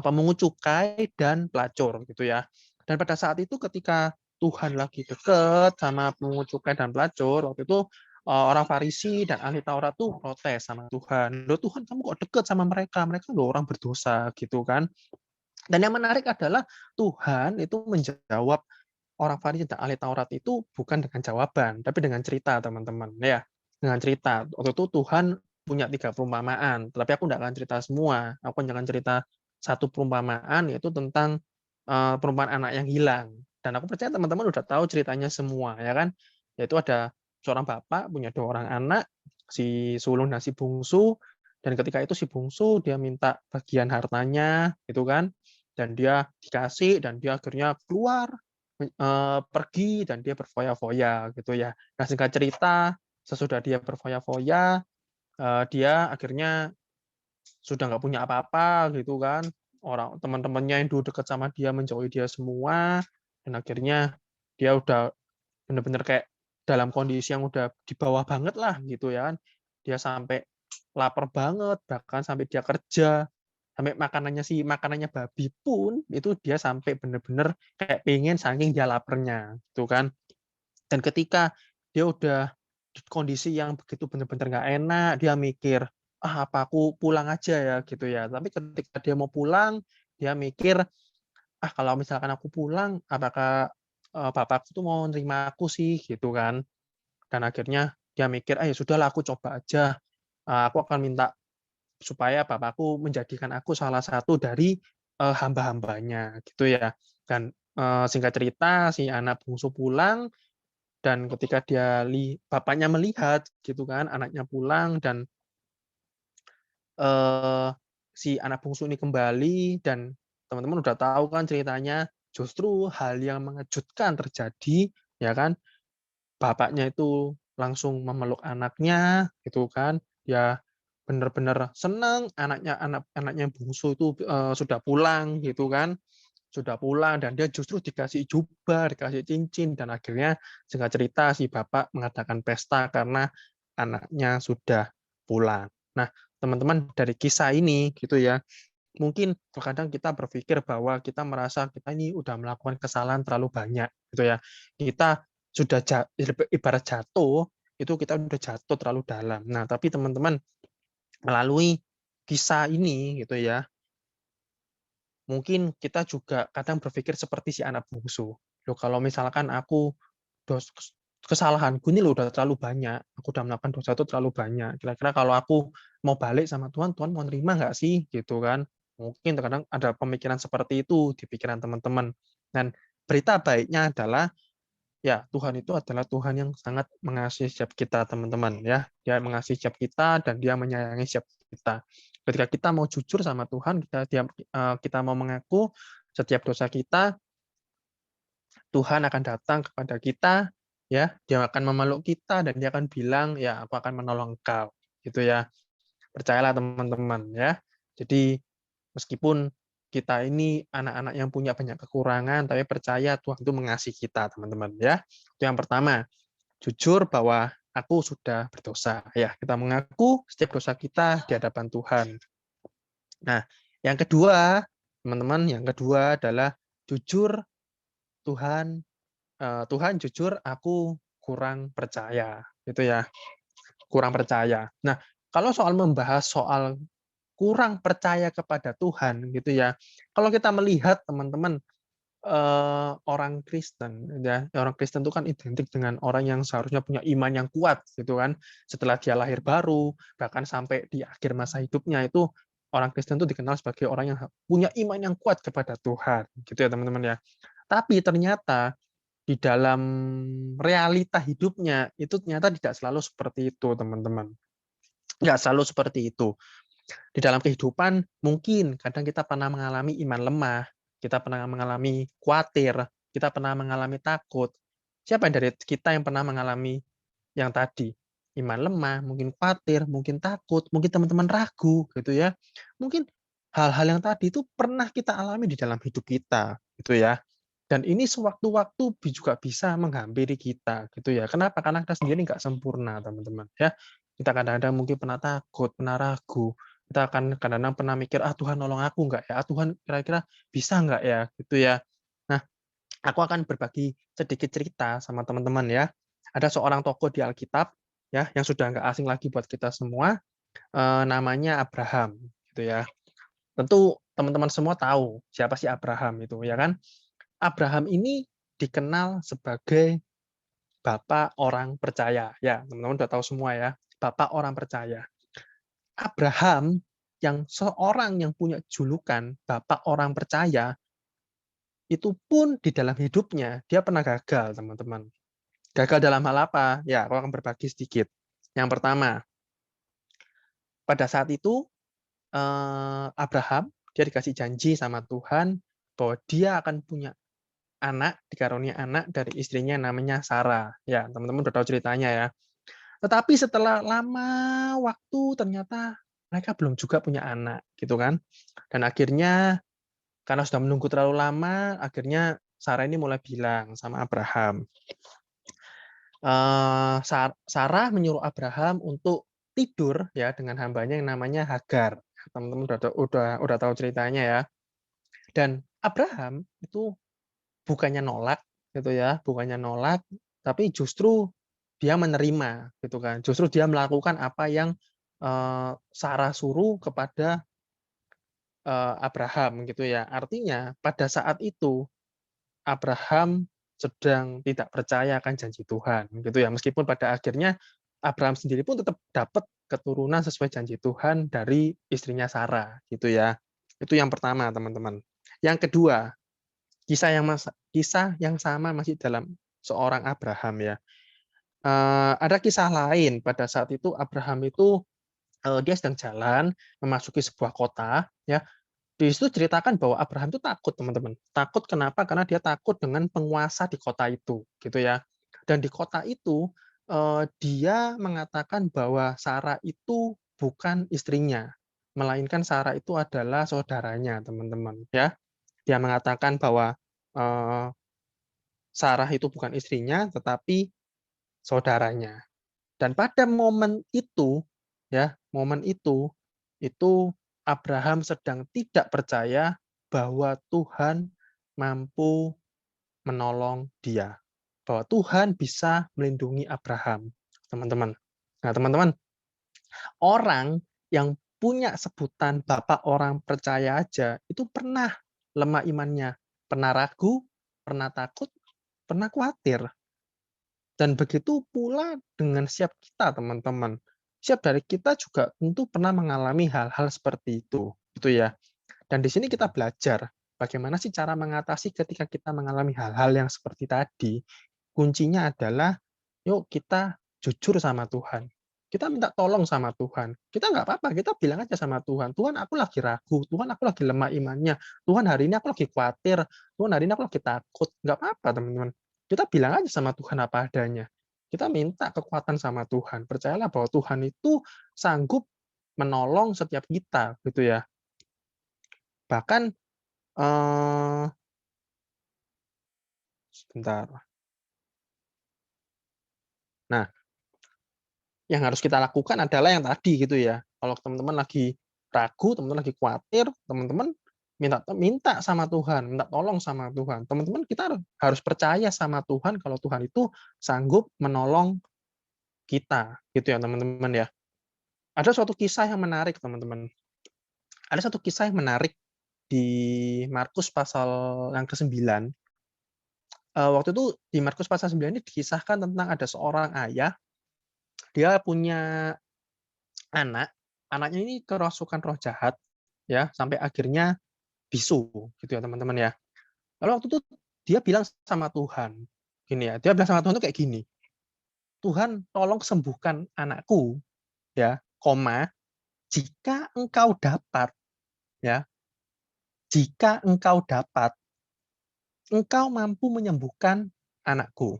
pemungut cukai dan pelacur gitu ya. Dan pada saat itu ketika Tuhan lagi deket sama pemungut cukai dan pelacur, waktu itu orang Farisi dan ahli Taurat tuh protes sama Tuhan. Loh Tuhan, kamu kok deket sama mereka? Mereka loh orang berdosa gitu kan. Dan yang menarik adalah Tuhan itu menjawab orang Farisi dan ahli Taurat itu bukan dengan jawaban, tapi dengan cerita, teman-teman. Ya, dengan cerita. Waktu itu Tuhan punya 3 perumpamaan, tapi aku tidak akan cerita semua. Aku akan cerita satu perumpamaan, yaitu tentang perumpamaan anak yang hilang. Dan aku percaya teman-teman udah tahu ceritanya semua, ya kan? Yaitu ada seorang bapak punya 2 orang anak, si sulung dan si bungsu, dan ketika itu si bungsu dia minta bagian hartanya, gitu kan? Dan dia dikasih, dan dia akhirnya keluar pergi dan dia berfoya-foya gitu ya. Nah, singkat cerita, sesudah dia berfoya-foya, dia akhirnya sudah nggak punya apa-apa gitu kan. Orang teman-temannya yang dulu dekat sama dia menjauhi dia semua, dan akhirnya dia udah bener-bener kayak dalam kondisi yang udah di bawah banget lah gitu ya kan. Dia sampai lapar banget, bahkan sampai dia kerja, sampai makanannya babi pun itu dia sampai bener-bener kayak pengen saking dia laparnya gitu kan. Dan ketika dia udah di kondisi yang begitu bener-bener nggak enak, dia mikir, ah apa aku pulang aja ya gitu ya. Tapi ketika dia mau pulang, dia mikir, ah kalau misalkan aku pulang, apakah bapakku tuh mau nerima aku sih gitu kan. Dan akhirnya dia mikir, ah ya sudahlah aku coba aja. Aku akan minta supaya bapakku menjadikan aku salah satu dari hamba-hambanya gitu ya. Dan singkat cerita si anak bungsu pulang, dan ketika bapaknya melihat gitu kan anaknya pulang, dan si anak bungsu ini kembali, dan teman-teman udah tahu kan ceritanya, justru hal yang mengejutkan terjadi ya kan. Bapaknya itu langsung memeluk anaknya gitu kan. Dia benar-benar senang anaknya yang bungsu itu sudah pulang gitu kan. Sudah pulang, dan dia justru dikasih jubah, dikasih cincin, dan akhirnya singkat cerita si bapak mengadakan pesta karena anaknya sudah pulang. Nah, teman-teman, dari kisah ini gitu ya, mungkin terkadang kita berpikir bahwa kita merasa kita ini udah melakukan kesalahan terlalu banyak gitu ya. Kita sudah ibarat jatuh, itu kita udah jatuh terlalu dalam. Nah, tapi teman-teman, melalui kisah ini gitu ya, mungkin kita juga kadang berpikir seperti si anak bungsu. Loh, kalau misalkan aku kesalahanku ini loh udah terlalu banyak, aku udah melakukan dosa itu terlalu banyak. Kira-kira kalau aku mau balik sama Tuhan, Tuhan mau nerima nggak sih? Gitu kan. Mungkin terkadang ada pemikiran seperti itu di pikiran teman-teman. Dan berita baiknya adalah ya, Tuhan itu adalah Tuhan yang sangat mengasihi setiap kita, teman-teman ya. Dia mengasihi setiap kita dan Dia menyayangi setiap kita. Ketika kita mau jujur sama Tuhan, kita mau mengaku setiap dosa kita, Tuhan akan datang kepada kita, ya. Dia akan memeluk kita dan Dia akan bilang, ya, aku akan menolong engkau, gitu ya. Percayalah teman-teman ya. Jadi meskipun kita ini anak-anak yang punya banyak kekurangan, tapi percaya Tuhan itu mengasihi kita, teman-teman ya. Itu yang pertama, jujur bahwa aku sudah berdosa. Ya, kita mengaku setiap dosa kita di hadapan Tuhan. Nah, yang kedua, teman-teman, yang kedua adalah jujur Tuhan, Tuhan jujur aku kurang percaya, gitu ya. Kurang percaya. Nah, kalau soal membahas soal kurang percaya kepada Tuhan gitu ya. Kalau kita melihat teman-teman orang Kristen ya, orang Kristen itu kan identik dengan orang yang seharusnya punya iman yang kuat gitu kan. Setelah dia lahir baru, bahkan sampai di akhir masa hidupnya itu orang Kristen itu dikenal sebagai orang yang punya iman yang kuat kepada Tuhan gitu ya teman-teman ya. Tapi ternyata di dalam realita hidupnya itu ternyata tidak selalu seperti itu teman-teman. Nggak selalu seperti itu. Di dalam kehidupan mungkin kadang kita pernah mengalami iman lemah, kita pernah mengalami khawatir, kita pernah mengalami takut. Siapa yang dari kita yang pernah mengalami yang tadi? Iman lemah, mungkin khawatir, mungkin takut, mungkin teman-teman ragu gitu ya. Mungkin hal-hal yang tadi itu pernah kita alami di dalam hidup kita gitu ya. Dan ini sewaktu-waktu juga bisa menghampiri kita gitu ya. Kenapa? Karena kita sendiri nggak sempurna teman-teman ya. Kita kadang-kadang mungkin pernah takut, pernah ragu, kita akan kadang-kadang pernah mikir, ah Tuhan nolong aku nggak ya? Ah Tuhan kira-kira bisa nggak ya? Gitu ya. Nah, aku akan berbagi sedikit cerita sama teman-teman ya. Ada seorang tokoh di Alkitab ya yang sudah nggak asing lagi buat kita semua, namanya Abraham gitu ya. Tentu teman-teman semua tahu siapa sih Abraham itu ya kan? Abraham ini dikenal sebagai bapak orang percaya. Ya, teman-teman sudah tahu semua ya, bapak orang percaya. Abraham yang seorang yang punya julukan bapak orang percaya, itu pun di dalam hidupnya dia pernah gagal, teman-teman. Gagal dalam hal apa? Ya, aku akan berbagi sedikit. Yang pertama, pada saat itu Abraham dia dikasih janji sama Tuhan bahwa dia akan punya anak, dikarunia anak dari istrinya namanya Sarah. Ya, teman-teman udah tahu ceritanya ya. Tetapi setelah lama waktu ternyata mereka belum juga punya anak, gitu kan. Dan akhirnya karena sudah menunggu terlalu lama, akhirnya Sarah ini mulai bilang sama Abraham. Sarah menyuruh Abraham untuk tidur ya dengan hambanya yang namanya Hagar. Teman-teman udah tahu ceritanya ya. Dan Abraham itu bukannya nolak gitu ya, bukannya nolak, tapi justru dia menerima gitu kan. Justru dia melakukan apa yang Sarah suruh kepada Abraham gitu ya. Artinya pada saat itu Abraham sedang tidak percaya akan janji Tuhan gitu ya. Meskipun pada akhirnya Abraham sendiri pun tetap dapat keturunan sesuai janji Tuhan dari istrinya Sarah gitu ya. Itu yang pertama, teman-teman. Yang kedua, kisah yang sama masih dalam seorang Abraham ya. Ada kisah lain pada saat itu Abraham itu dia sedang jalan memasuki sebuah kota ya. Di situ ceritakan bahwa Abraham itu takut, teman-teman. Takut kenapa? Karena dia takut dengan penguasa di kota itu, gitu ya. Dan di kota itu dia mengatakan bahwa Sarah itu bukan istrinya, melainkan Sarah itu adalah saudaranya, teman-teman. Ya, dia mengatakan bahwa eh, Sarah itu bukan istrinya, tetapi saudaranya. Dan pada momen itu, ya, momen itu Abraham sedang tidak percaya bahwa Tuhan mampu menolong dia. Bahwa Tuhan bisa melindungi Abraham, teman-teman. Nah, teman-teman, orang yang punya sebutan bapak orang percaya aja, itu pernah lemah imannya, pernah ragu, pernah takut, pernah khawatir. Dan begitu pula dengan siap kita, teman-teman. Siap dari kita juga tentu pernah mengalami hal-hal seperti itu, gitu ya. Dan di sini kita belajar bagaimana sih cara mengatasi ketika kita mengalami hal-hal yang seperti tadi. Kuncinya adalah, yuk kita jujur sama Tuhan. Kita minta tolong sama Tuhan. Kita nggak apa-apa, kita bilang aja sama Tuhan, Tuhan aku lagi ragu, Tuhan aku lagi lemah imannya, Tuhan hari ini aku lagi khawatir, Tuhan hari ini aku lagi takut. Nggak apa-apa, teman-teman. Kita bilang aja sama Tuhan apa adanya. Kita minta kekuatan sama Tuhan. Percayalah bahwa Tuhan itu sanggup menolong setiap kita, gitu ya. Bahkan sebentar. Nah, yang harus kita lakukan adalah yang tadi gitu ya. Kalau teman-teman lagi ragu, teman-teman lagi khawatir, teman-teman minta sama Tuhan, minta tolong sama Tuhan. Teman-teman kita harus percaya sama Tuhan kalau Tuhan itu sanggup menolong kita, gitu ya teman-teman ya. Ada suatu kisah yang menarik teman-teman. Ada satu kisah yang menarik di Markus pasal yang ke-9. Waktu itu di Markus pasal 9 ini dikisahkan tentang ada seorang ayah, dia punya anak, anaknya ini kerasukan roh jahat, ya, sampai akhirnya bisu, gitu ya teman-teman ya. Lalu waktu itu dia bilang sama Tuhan, gini ya, dia bilang sama Tuhan itu kayak gini, Tuhan tolong sembuhkan anakku, ya, jika engkau dapat, ya, jika engkau dapat, engkau mampu menyembuhkan anakku.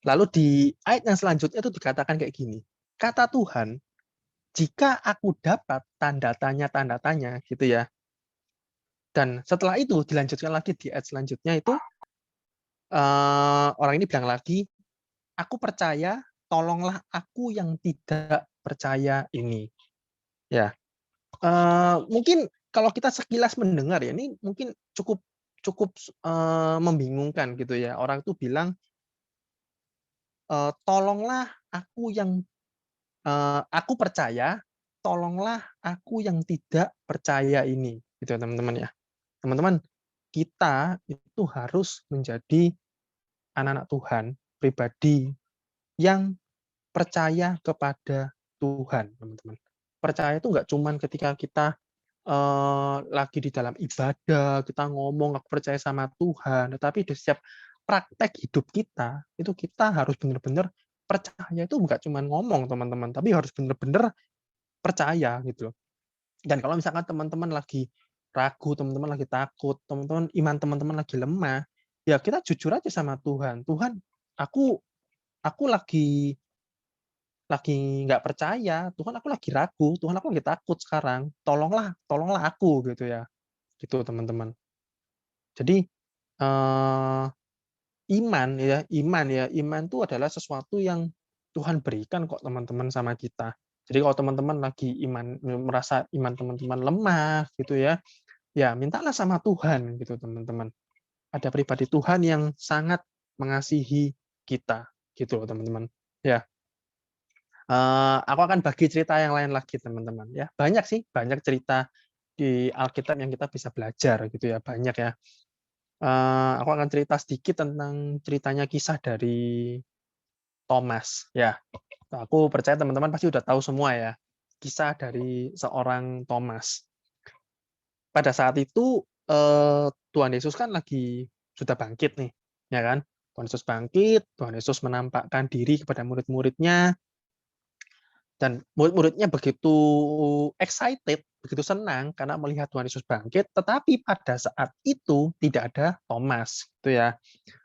Lalu di ayat yang selanjutnya itu dikatakan kayak gini, kata Tuhan, jika aku dapat tanda tanya gitu ya. Dan setelah itu dilanjutkan lagi di ayat selanjutnya itu orang ini bilang lagi, aku percaya, tolonglah aku yang tidak percaya ini. Ya, mungkin kalau kita sekilas mendengar ya, ini mungkin cukup cukup membingungkan gitu ya. Orang itu bilang, tolonglah aku yang aku percaya, tolonglah aku yang tidak percaya ini, gitu ya teman-teman ya. Teman-teman, kita itu harus menjadi anak-anak Tuhan, pribadi yang percaya kepada Tuhan, teman-teman. Percaya itu nggak cuman ketika kita lagi di dalam ibadah, kita ngomong aku percaya sama Tuhan, tetapi di setiap praktek hidup kita, itu kita harus benar-benar percaya itu nggak cuman ngomong, teman-teman, tapi harus benar-benar percaya gitu loh. Dan kalau misalkan teman-teman lagi ragu, teman-teman lagi takut, teman-teman iman teman-teman lagi lemah, ya kita jujur aja sama Tuhan. Tuhan, aku lagi nggak percaya, Tuhan aku lagi ragu, Tuhan aku lagi takut sekarang. Tolonglah aku gitu ya. Gitu teman-teman. Jadi iman itu adalah sesuatu yang Tuhan berikan kok teman-teman sama kita. Jadi kalau teman-teman lagi merasa iman teman-teman lemah gitu ya, ya mintalah sama Tuhan gitu teman-teman. Ada pribadi Tuhan yang sangat mengasihi kita gitu loh teman-teman. Ya, aku akan bagi cerita yang lain lagi teman-teman ya. Banyak cerita di Alkitab yang kita bisa belajar gitu ya, banyak ya. Aku akan cerita sedikit tentang ceritanya kisah dari Thomas ya. Aku percaya teman-teman pasti udah tahu semua ya, kisah dari seorang Thomas. Pada saat itu Tuhan Yesus kan lagi sudah bangkit nih, ya kan? Tuhan Yesus bangkit, Tuhan Yesus menampakkan diri kepada murid-muridnya, dan murid-muridnya begitu excited, begitu senang karena melihat Tuhan Yesus bangkit, tetapi pada saat itu tidak ada Thomas, gitu ya.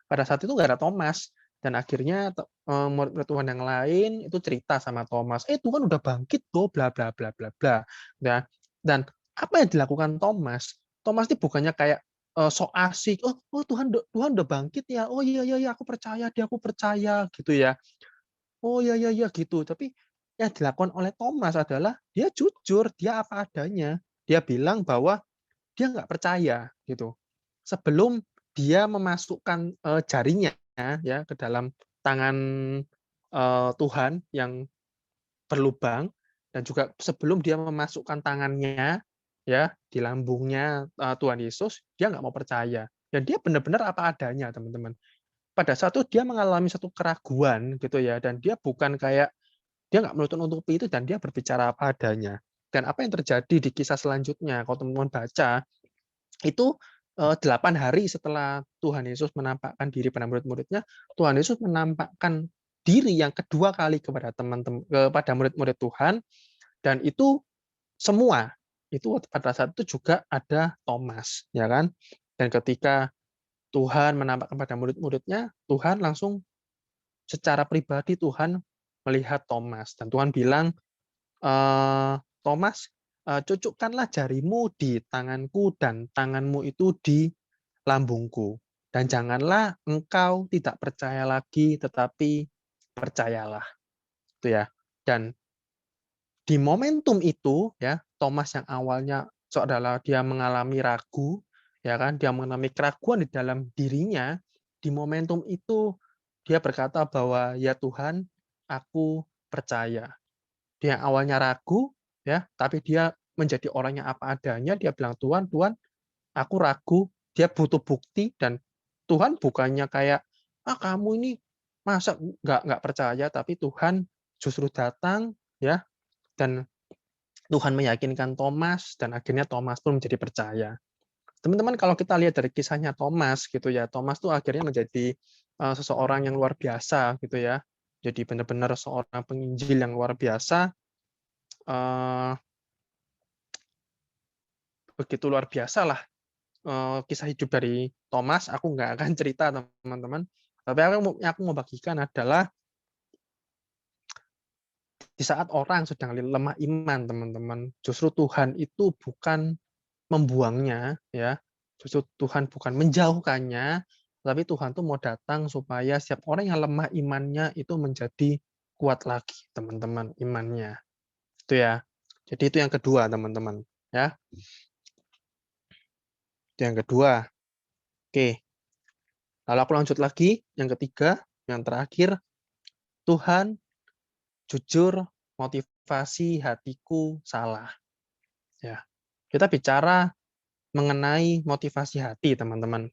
Pada saat itu nggak ada Thomas, dan akhirnya murid-murid Tuhan yang lain itu cerita sama Thomas, Tuhan udah bangkit loh, bla bla bla bla bla. Ya. Dan apa yang dilakukan Thomas? Thomas ini bukannya kayak sok asik, oh Tuhan udah bangkit ya, oh iya iya iya aku percaya gitu ya. Oh iya iya iya gitu. Tapi yang dilakukan oleh Thomas adalah dia jujur, dia apa adanya. Dia bilang bahwa dia nggak percaya gitu. Sebelum dia memasukkan jarinya ya ke dalam tangan Tuhan yang berlubang, dan juga sebelum dia memasukkan tangannya ya di lambungnya Tuhan Yesus, dia nggak mau percaya. Dan dia benar-benar apa adanya, teman-teman. Pada saat itu dia mengalami satu keraguan gitu ya, dan dia bukan kayak dia nggak menutup-nutupi itu, dan dia berbicara apa adanya. Dan apa yang terjadi di kisah selanjutnya, kalau teman-teman baca, itu 8 hari setelah Tuhan Yesus menampakkan diri pada murid-muridnya, Tuhan Yesus menampakkan diri yang kedua kali kepada kepada murid-murid Tuhan, dan itu semua itu pada saat itu juga ada Thomas, ya kan? Dan ketika Tuhan menampakkan pada murid-muridnya, Tuhan langsung secara pribadi Tuhan melihat Thomas, dan Tuhan bilang, Thomas, cucukkanlah jarimu di tanganku dan tanganmu itu di lambungku. Dan janganlah engkau tidak percaya lagi, tetapi percayalah. Itu ya. Dan di momentum itu ya, Thomas yang awalnya adalah dia mengalami ragu, ya kan, dia mengalami keraguan di dalam dirinya, di momentum itu dia berkata bahwa ya Tuhan, aku percaya. Dia awalnya ragu ya, tapi dia menjadi orangnya apa adanya, dia bilang, Tuhan, aku ragu, dia butuh bukti, dan Tuhan bukannya kayak, kamu ini masa nggak percaya, tapi Tuhan justru datang, ya, dan Tuhan meyakinkan Thomas, dan akhirnya Thomas pun menjadi percaya. Teman-teman, kalau kita lihat dari kisahnya Thomas gitu ya, Thomas tuh akhirnya menjadi seseorang yang luar biasa gitu ya. Jadi benar-benar seorang penginjil yang luar biasa. Begitu luar biasa lah kisah hidup dari Thomas. Aku nggak akan cerita, teman-teman. Tapi aku mau bagikan adalah di saat orang sedang lemah iman, teman-teman, justru Tuhan itu bukan membuangnya, ya. Justru Tuhan bukan menjauhkannya, tapi Tuhan tuh mau datang supaya setiap orang yang lemah imannya itu menjadi kuat lagi, teman-teman, imannya. Itu ya. Jadi itu yang kedua, teman-teman, ya. Itu yang kedua. Oke. Lalu aku lanjut lagi, yang ketiga, yang terakhir, Tuhan jujur motivasi hatiku salah. Ya. Kita bicara mengenai motivasi hati, teman-teman,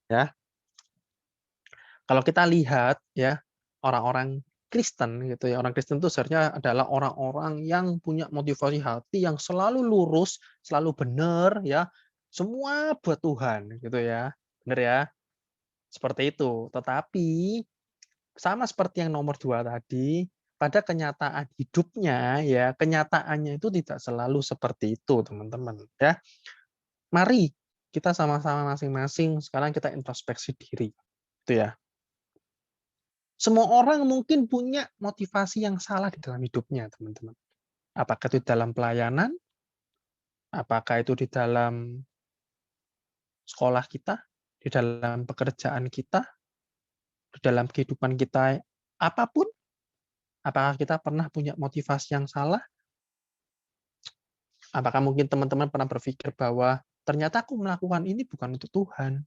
ya. Kalau kita lihat ya, orang-orang Kristen gitu ya, orang Kristen itu sebenarnya adalah orang-orang yang punya motivasi hati yang selalu lurus, selalu benar ya, semua buat Tuhan gitu ya. Benar ya? Seperti itu. Tetapi sama seperti yang nomor 2 tadi, pada kenyataan hidupnya ya, kenyataannya itu tidak selalu seperti itu, teman-teman ya. Mari kita sama-sama masing-masing sekarang kita introspeksi diri. Itu ya. Semua orang mungkin punya motivasi yang salah di dalam hidupnya, teman-teman. Apakah itu dalam pelayanan, apakah itu di dalam sekolah kita, di dalam pekerjaan kita, di dalam kehidupan kita, apapun. Apakah kita pernah punya motivasi yang salah? Apakah mungkin teman-teman pernah berpikir bahwa ternyata aku melakukan ini bukan untuk Tuhan.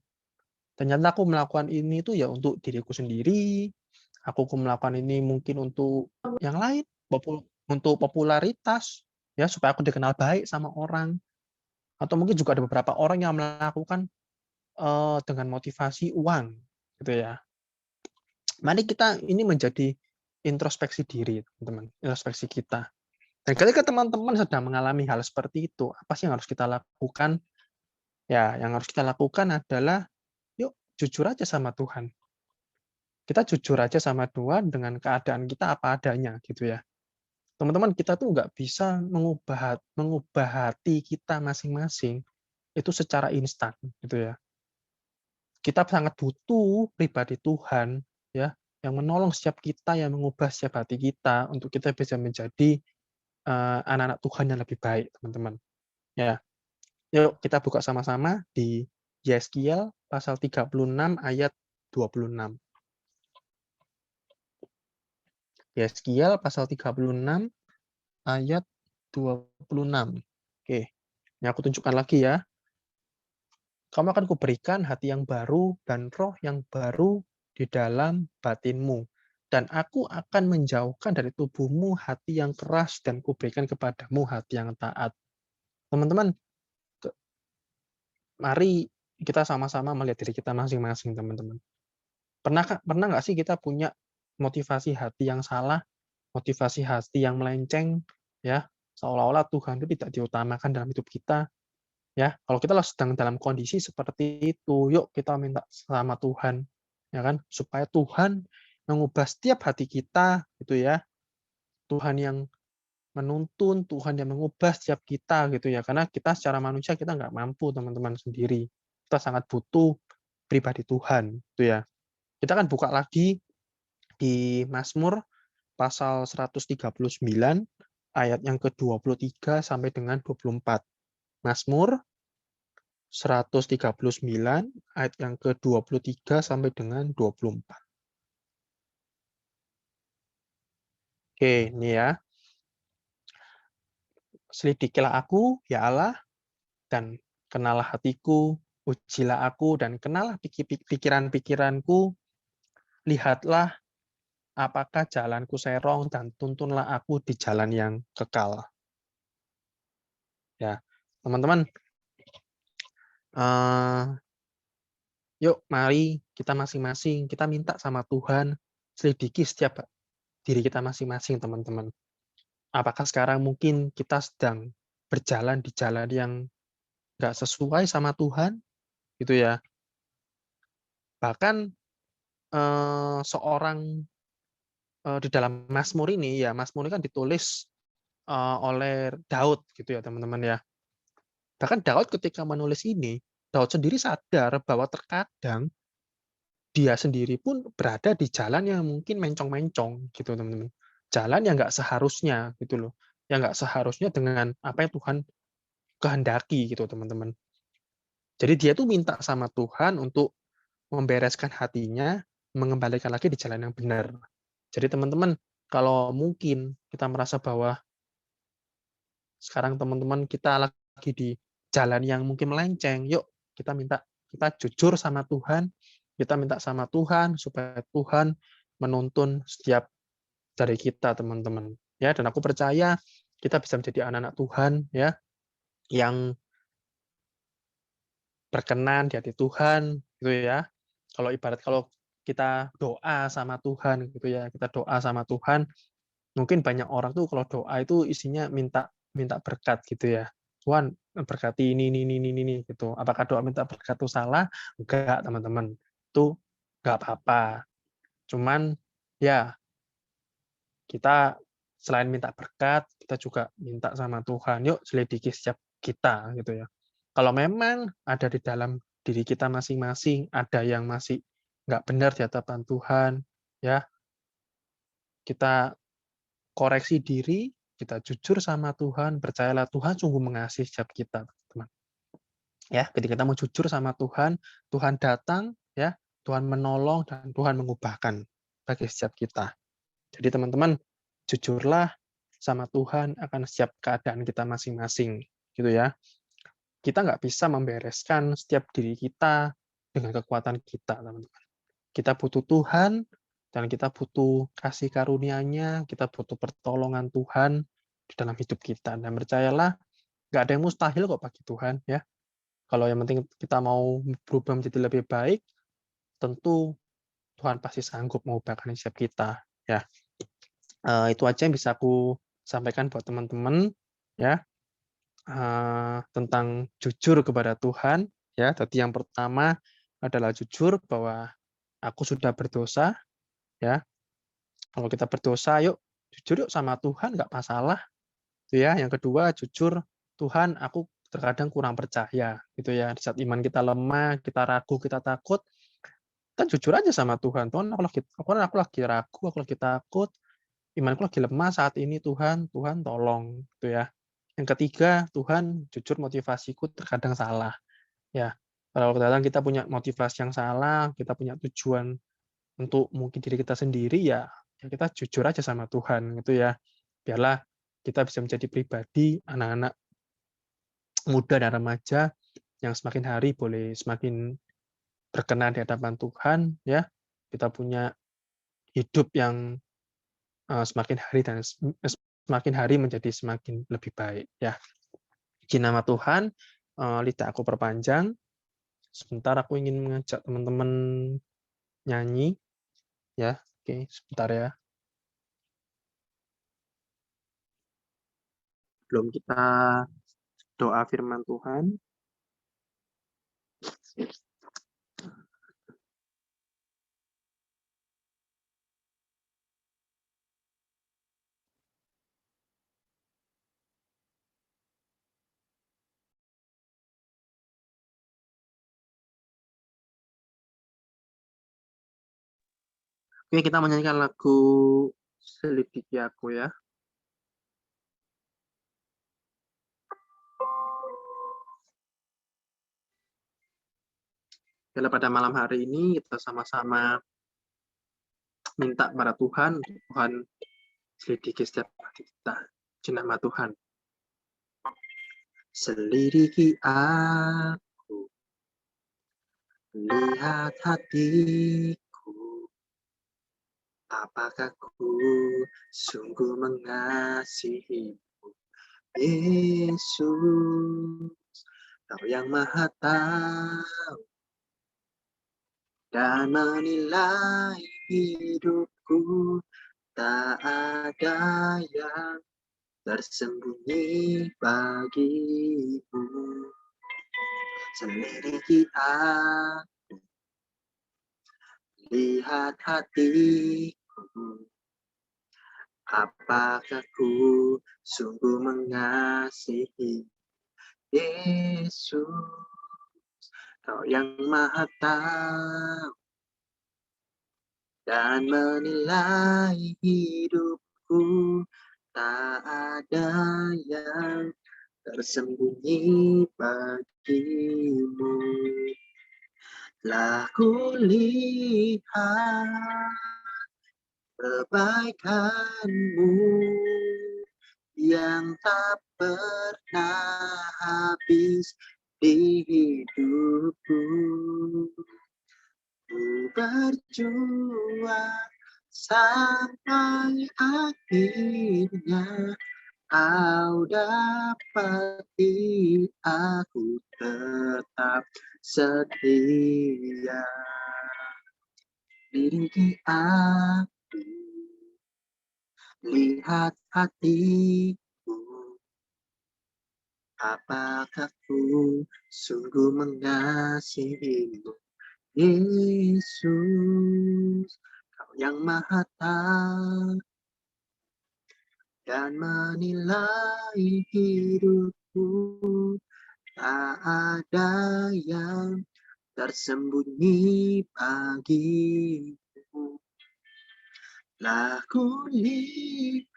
Ternyata aku melakukan ini itu ya untuk diriku sendiri. Aku melakukan ini mungkin untuk yang lain, untuk popularitas, ya supaya aku dikenal baik sama orang. Atau mungkin juga ada beberapa orang yang melakukan dengan motivasi uang, gitu ya. Mari kita ini menjadi introspeksi diri, teman-teman, introspeksi kita. Dan ketika teman-teman sedang mengalami hal seperti itu, apa sih yang harus kita lakukan? Ya, yang harus kita lakukan adalah, yuk jujur aja sama Tuhan. Kita jujur aja sama Tuhan dengan keadaan kita apa adanya, gitu ya. Teman-teman, kita tuh nggak bisa mengubah hati kita masing-masing itu secara instan, gitu ya. Kita sangat butuh pribadi Tuhan, ya, yang menolong setiap kita, yang mengubah setiap hati kita untuk kita bisa menjadi anak-anak Tuhan yang lebih baik, teman-teman. Ya, yuk kita buka sama-sama di Yeskiel pasal 36 ayat 26. Yeskiel pasal 36 ayat 26. Oke, ini aku tunjukkan lagi ya. Kamu akan kuberikan hati yang baru dan roh yang baru di dalam batinmu. Dan aku akan menjauhkan dari tubuhmu hati yang keras dan kuberikan kepadamu hati yang taat. Teman-teman, mari kita sama-sama melihat diri kita masing-masing, teman-teman. Pernah nggak sih kita punya motivasi hati yang salah, motivasi hati yang melenceng, ya, seolah-olah Tuhan itu tidak diutamakan dalam hidup kita, ya. Kalau kita sedang dalam kondisi seperti itu, yuk kita minta sama Tuhan, ya kan, supaya Tuhan mengubah setiap hati kita, gitu ya. Tuhan yang menuntun, Tuhan yang mengubah setiap kita, gitu ya. Karena kita secara manusia kita nggak mampu, teman-teman, sendiri. Kita sangat butuh pribadi Tuhan, gitu ya. Kita akan buka lagi di Mazmur pasal 139 ayat yang ke-23 sampai dengan 24. Mazmur 139 ayat yang ke-23 sampai dengan 24. Oke, ini ya. Selidikilah aku, ya Allah, dan kenalah hatiku, ujilah aku, dan kenalah pikiran-pikiranku. Lihatlah apakah jalanku serong, dan tuntunlah aku di jalan yang kekal. Ya, teman-teman, yuk mari kita masing-masing, kita minta sama Tuhan, selidiki setiap diri kita masing-masing, teman-teman. Apakah sekarang mungkin kita sedang berjalan di jalan yang nggak sesuai sama Tuhan, gitu ya. Bahkan seorang di dalam Mazmur ini, ya Mazmur ini kan ditulis oleh Daud, gitu ya teman-teman ya. Bahkan Daud ketika menulis ini, Daud sendiri sadar bahwa terkadang dia sendiri pun berada di jalan yang mungkin mencong-mencong gitu teman-teman. Jalan yang nggak seharusnya gitu loh. Yang nggak seharusnya dengan apa yang Tuhan kehendaki gitu teman-teman. Jadi dia tuh minta sama Tuhan untuk membereskan hatinya, mengembalikan lagi di jalan yang benar. Jadi teman-teman, kalau mungkin kita merasa bahwa sekarang teman-teman kita lagi di jalan yang mungkin melenceng, yuk kita jujur sama Tuhan, kita minta sama Tuhan supaya Tuhan menuntun setiap dari kita teman-teman. Ya, dan aku percaya kita bisa menjadi anak-anak Tuhan ya yang berkenan di hati Tuhan gitu ya. Kalau kita doa sama Tuhan gitu ya, kita doa sama Tuhan, mungkin banyak orang tuh kalau doa itu isinya minta minta berkat gitu ya. Tuhan berkati ini gitu. Apakah doa minta berkat itu salah? Enggak, teman-teman. Itu enggak apa-apa. Cuman ya kita selain minta berkat, kita juga minta sama Tuhan, yuk selidiki setiap kita gitu ya. Kalau memang ada di dalam diri kita masing-masing, ada yang masih nggak benar di hadapan Tuhan, ya kita koreksi diri, kita jujur sama Tuhan, percayalah Tuhan sungguh mengasihi setiap kita, teman. Ya, ketika kita mau jujur sama Tuhan, Tuhan datang, ya, Tuhan menolong dan Tuhan mengubahkan bagi setiap kita. Jadi teman-teman, jujurlah sama Tuhan akan setiap keadaan kita masing-masing, gitu ya. Kita nggak bisa membereskan setiap diri kita dengan kekuatan kita, teman-teman. Kita butuh Tuhan, dan kita butuh kasih karunia-Nya, kita butuh pertolongan Tuhan di dalam hidup kita. Dan percayalah, nggak ada yang mustahil kok bagi Tuhan, ya. Kalau yang penting kita mau berubah menjadi lebih baik, tentu Tuhan pasti sanggup mengubahkan setiap kita, ya. Itu aja yang bisa aku sampaikan buat teman-teman, ya. Tentang jujur kepada Tuhan, ya. Tadi yang pertama adalah jujur bahwa aku sudah berdosa, ya. Kalau kita berdosa, yuk jujur yuk sama Tuhan, nggak masalah, gitu ya. Yang kedua, jujur, Tuhan, aku terkadang kurang percaya, gitu ya. Di saat iman kita lemah, kita ragu, kita takut, kita jujur aja sama Tuhan. Tuhan, aku lagi ragu, aku lagi takut, imanku lagi lemah saat ini Tuhan, Tuhan tolong, gitu ya. Yang ketiga, Tuhan, jujur motivasiku terkadang salah. Ya, kalau kadang kita punya motivasi yang salah, kita punya tujuan untuk mungkin diri kita sendiri, ya kita jujur aja sama Tuhan, gitu ya. Biarlah kita bisa menjadi pribadi anak-anak muda dan remaja yang semakin hari boleh semakin berkenan di hadapan Tuhan, ya. Kita punya hidup yang semakin hari dan semakin hari menjadi semakin lebih baik, ya. Di nama Tuhan, lidah aku perpanjang. Sebentar aku ingin mengajak teman-teman nyanyi, ya. Oke, sebentar ya. Belum kita doa firman Tuhan. Oke, kita menyanyikan lagu Selidiki Aku ya. Bila pada malam hari ini kita sama-sama minta kepada Tuhan, Tuhan selidiki setiap hati kita. Di nama Tuhan. Selidiki aku, lihat hatiku, apakah ku sungguh mengasihimu, Yesus, Kau yang Maha Tahu dan menilai hidupku, tak ada yang tersembunyi bagimu. Selidiki aku, lihat hatiku, apakah ku sungguh mengasihi Yesus, Kau yang Maha Tahu dan menilai hidupku, tak ada yang tersembunyi bagimu. Telah kulihat kebaikan-Mu yang tak pernah habis di hidupku. Ku berjuang sampai akhirnya Kau dapati aku tetap setia. Lidiki aku, lihat hatiku, apakah ku sungguh mengasihimu, Yesus, Kau yang Maha Tahu dan menilai hidupku, tak ada yang tersembunyi bagimu. Lah kulihat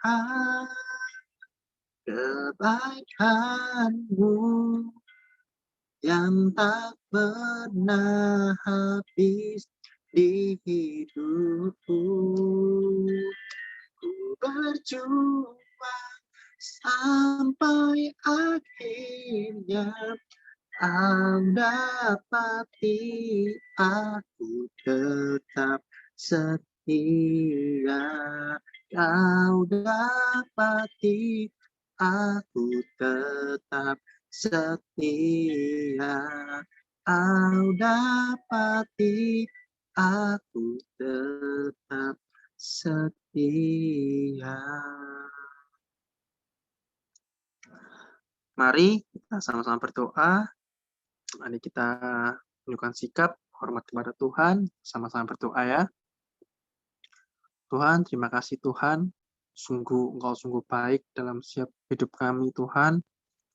kebaikan-Mu yang tak pernah habis di hidupku. Ku berjuang sampai akhirnya Kau dapati aku tetap setia. Kau dapati aku tetap setia. Kau dapati aku tetap setia. Mari kita sama-sama berdoa. Mari kita menunjukkan sikap hormat kepada Tuhan, sama-sama berdoa ya. Tuhan, terima kasih Tuhan, Engkau sungguh baik dalam setiap hidup kami Tuhan.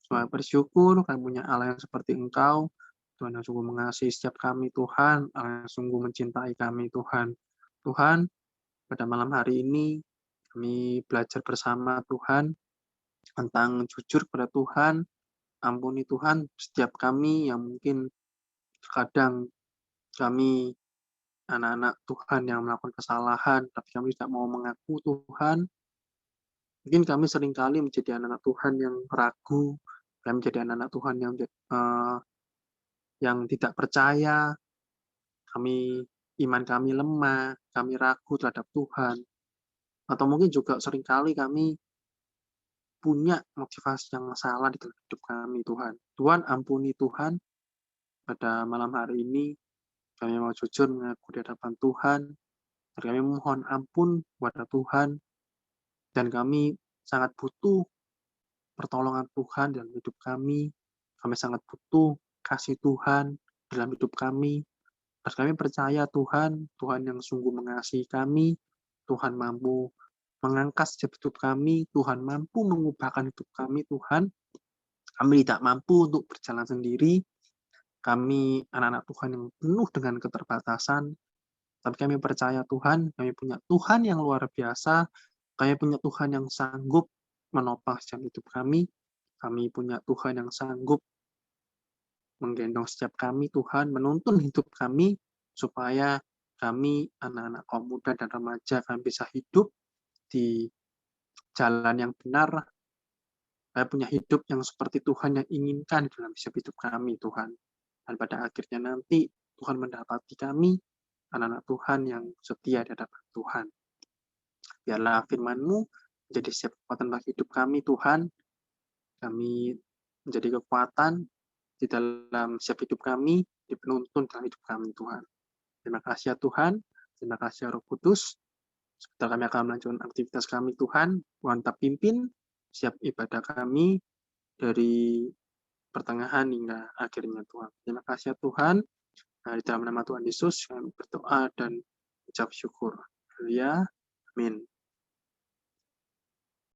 Kami bersyukur kami punya Allah yang seperti Engkau, Tuhan yang sungguh mengasihi setiap kami Tuhan, Allah yang sungguh mencintai kami Tuhan. Tuhan, pada malam hari ini kami belajar bersama Tuhan tentang jujur kepada Tuhan. Ampuni Tuhan setiap kami yang mungkin terkadang kami anak-anak Tuhan yang melakukan kesalahan, tapi kami tidak mau mengaku Tuhan. Mungkin kami seringkali menjadi anak-anak Tuhan yang ragu, kami menjadi anak-anak Tuhan yang tidak percaya, iman kami lemah, kami ragu terhadap Tuhan. Atau mungkin juga seringkali kami punya motivasi yang salah di dalam hidup kami Tuhan. Tuhan ampuni Tuhan, pada malam hari ini kami mau jujur mengaku di hadapan Tuhan, dan kami mohon ampun kepada Tuhan, dan kami sangat butuh pertolongan Tuhan dalam hidup kami. Kami sangat butuh kasih Tuhan dalam hidup kami. Dan kami percaya Tuhan yang sungguh mengasihi kami, Tuhan mampu mengangkat setiap hidup kami, Tuhan mampu mengubahkan hidup kami, Tuhan. Kami tidak mampu untuk berjalan sendiri, kami anak-anak Tuhan yang penuh dengan keterbatasan, tapi kami percaya Tuhan, kami punya Tuhan yang luar biasa, kami punya Tuhan yang sanggup menopang setiap hidup kami punya Tuhan yang sanggup menggendong setiap kami, Tuhan, menuntun hidup kami, supaya kami, anak-anak kaum muda dan remaja, kami bisa hidup di jalan yang benar, kami punya hidup yang seperti Tuhan yang inginkan dalam setiap hidup kami, Tuhan. Dan pada akhirnya nanti, Tuhan mendapati kami, anak-anak Tuhan yang setia di hadapan Tuhan. Biarlah firman-Mu menjadi setiap kekuatan bagi hidup kami, Tuhan, kami menjadi kekuatan di dalam setiap hidup kami, di penuntun dalam hidup kami, Tuhan. Terima kasih ya Tuhan, terima kasih ya Roh Kudus. Sebentar kami akan melanjutkan aktivitas kami, Tuhan. Tuhan tetap pimpin setiap ibadah kami dari pertengahan hingga akhirnya, Tuhan. Terima kasih ya Tuhan. Di dalam nama Tuhan Yesus kami berdoa dan ucap syukur. Haleluya. Amin.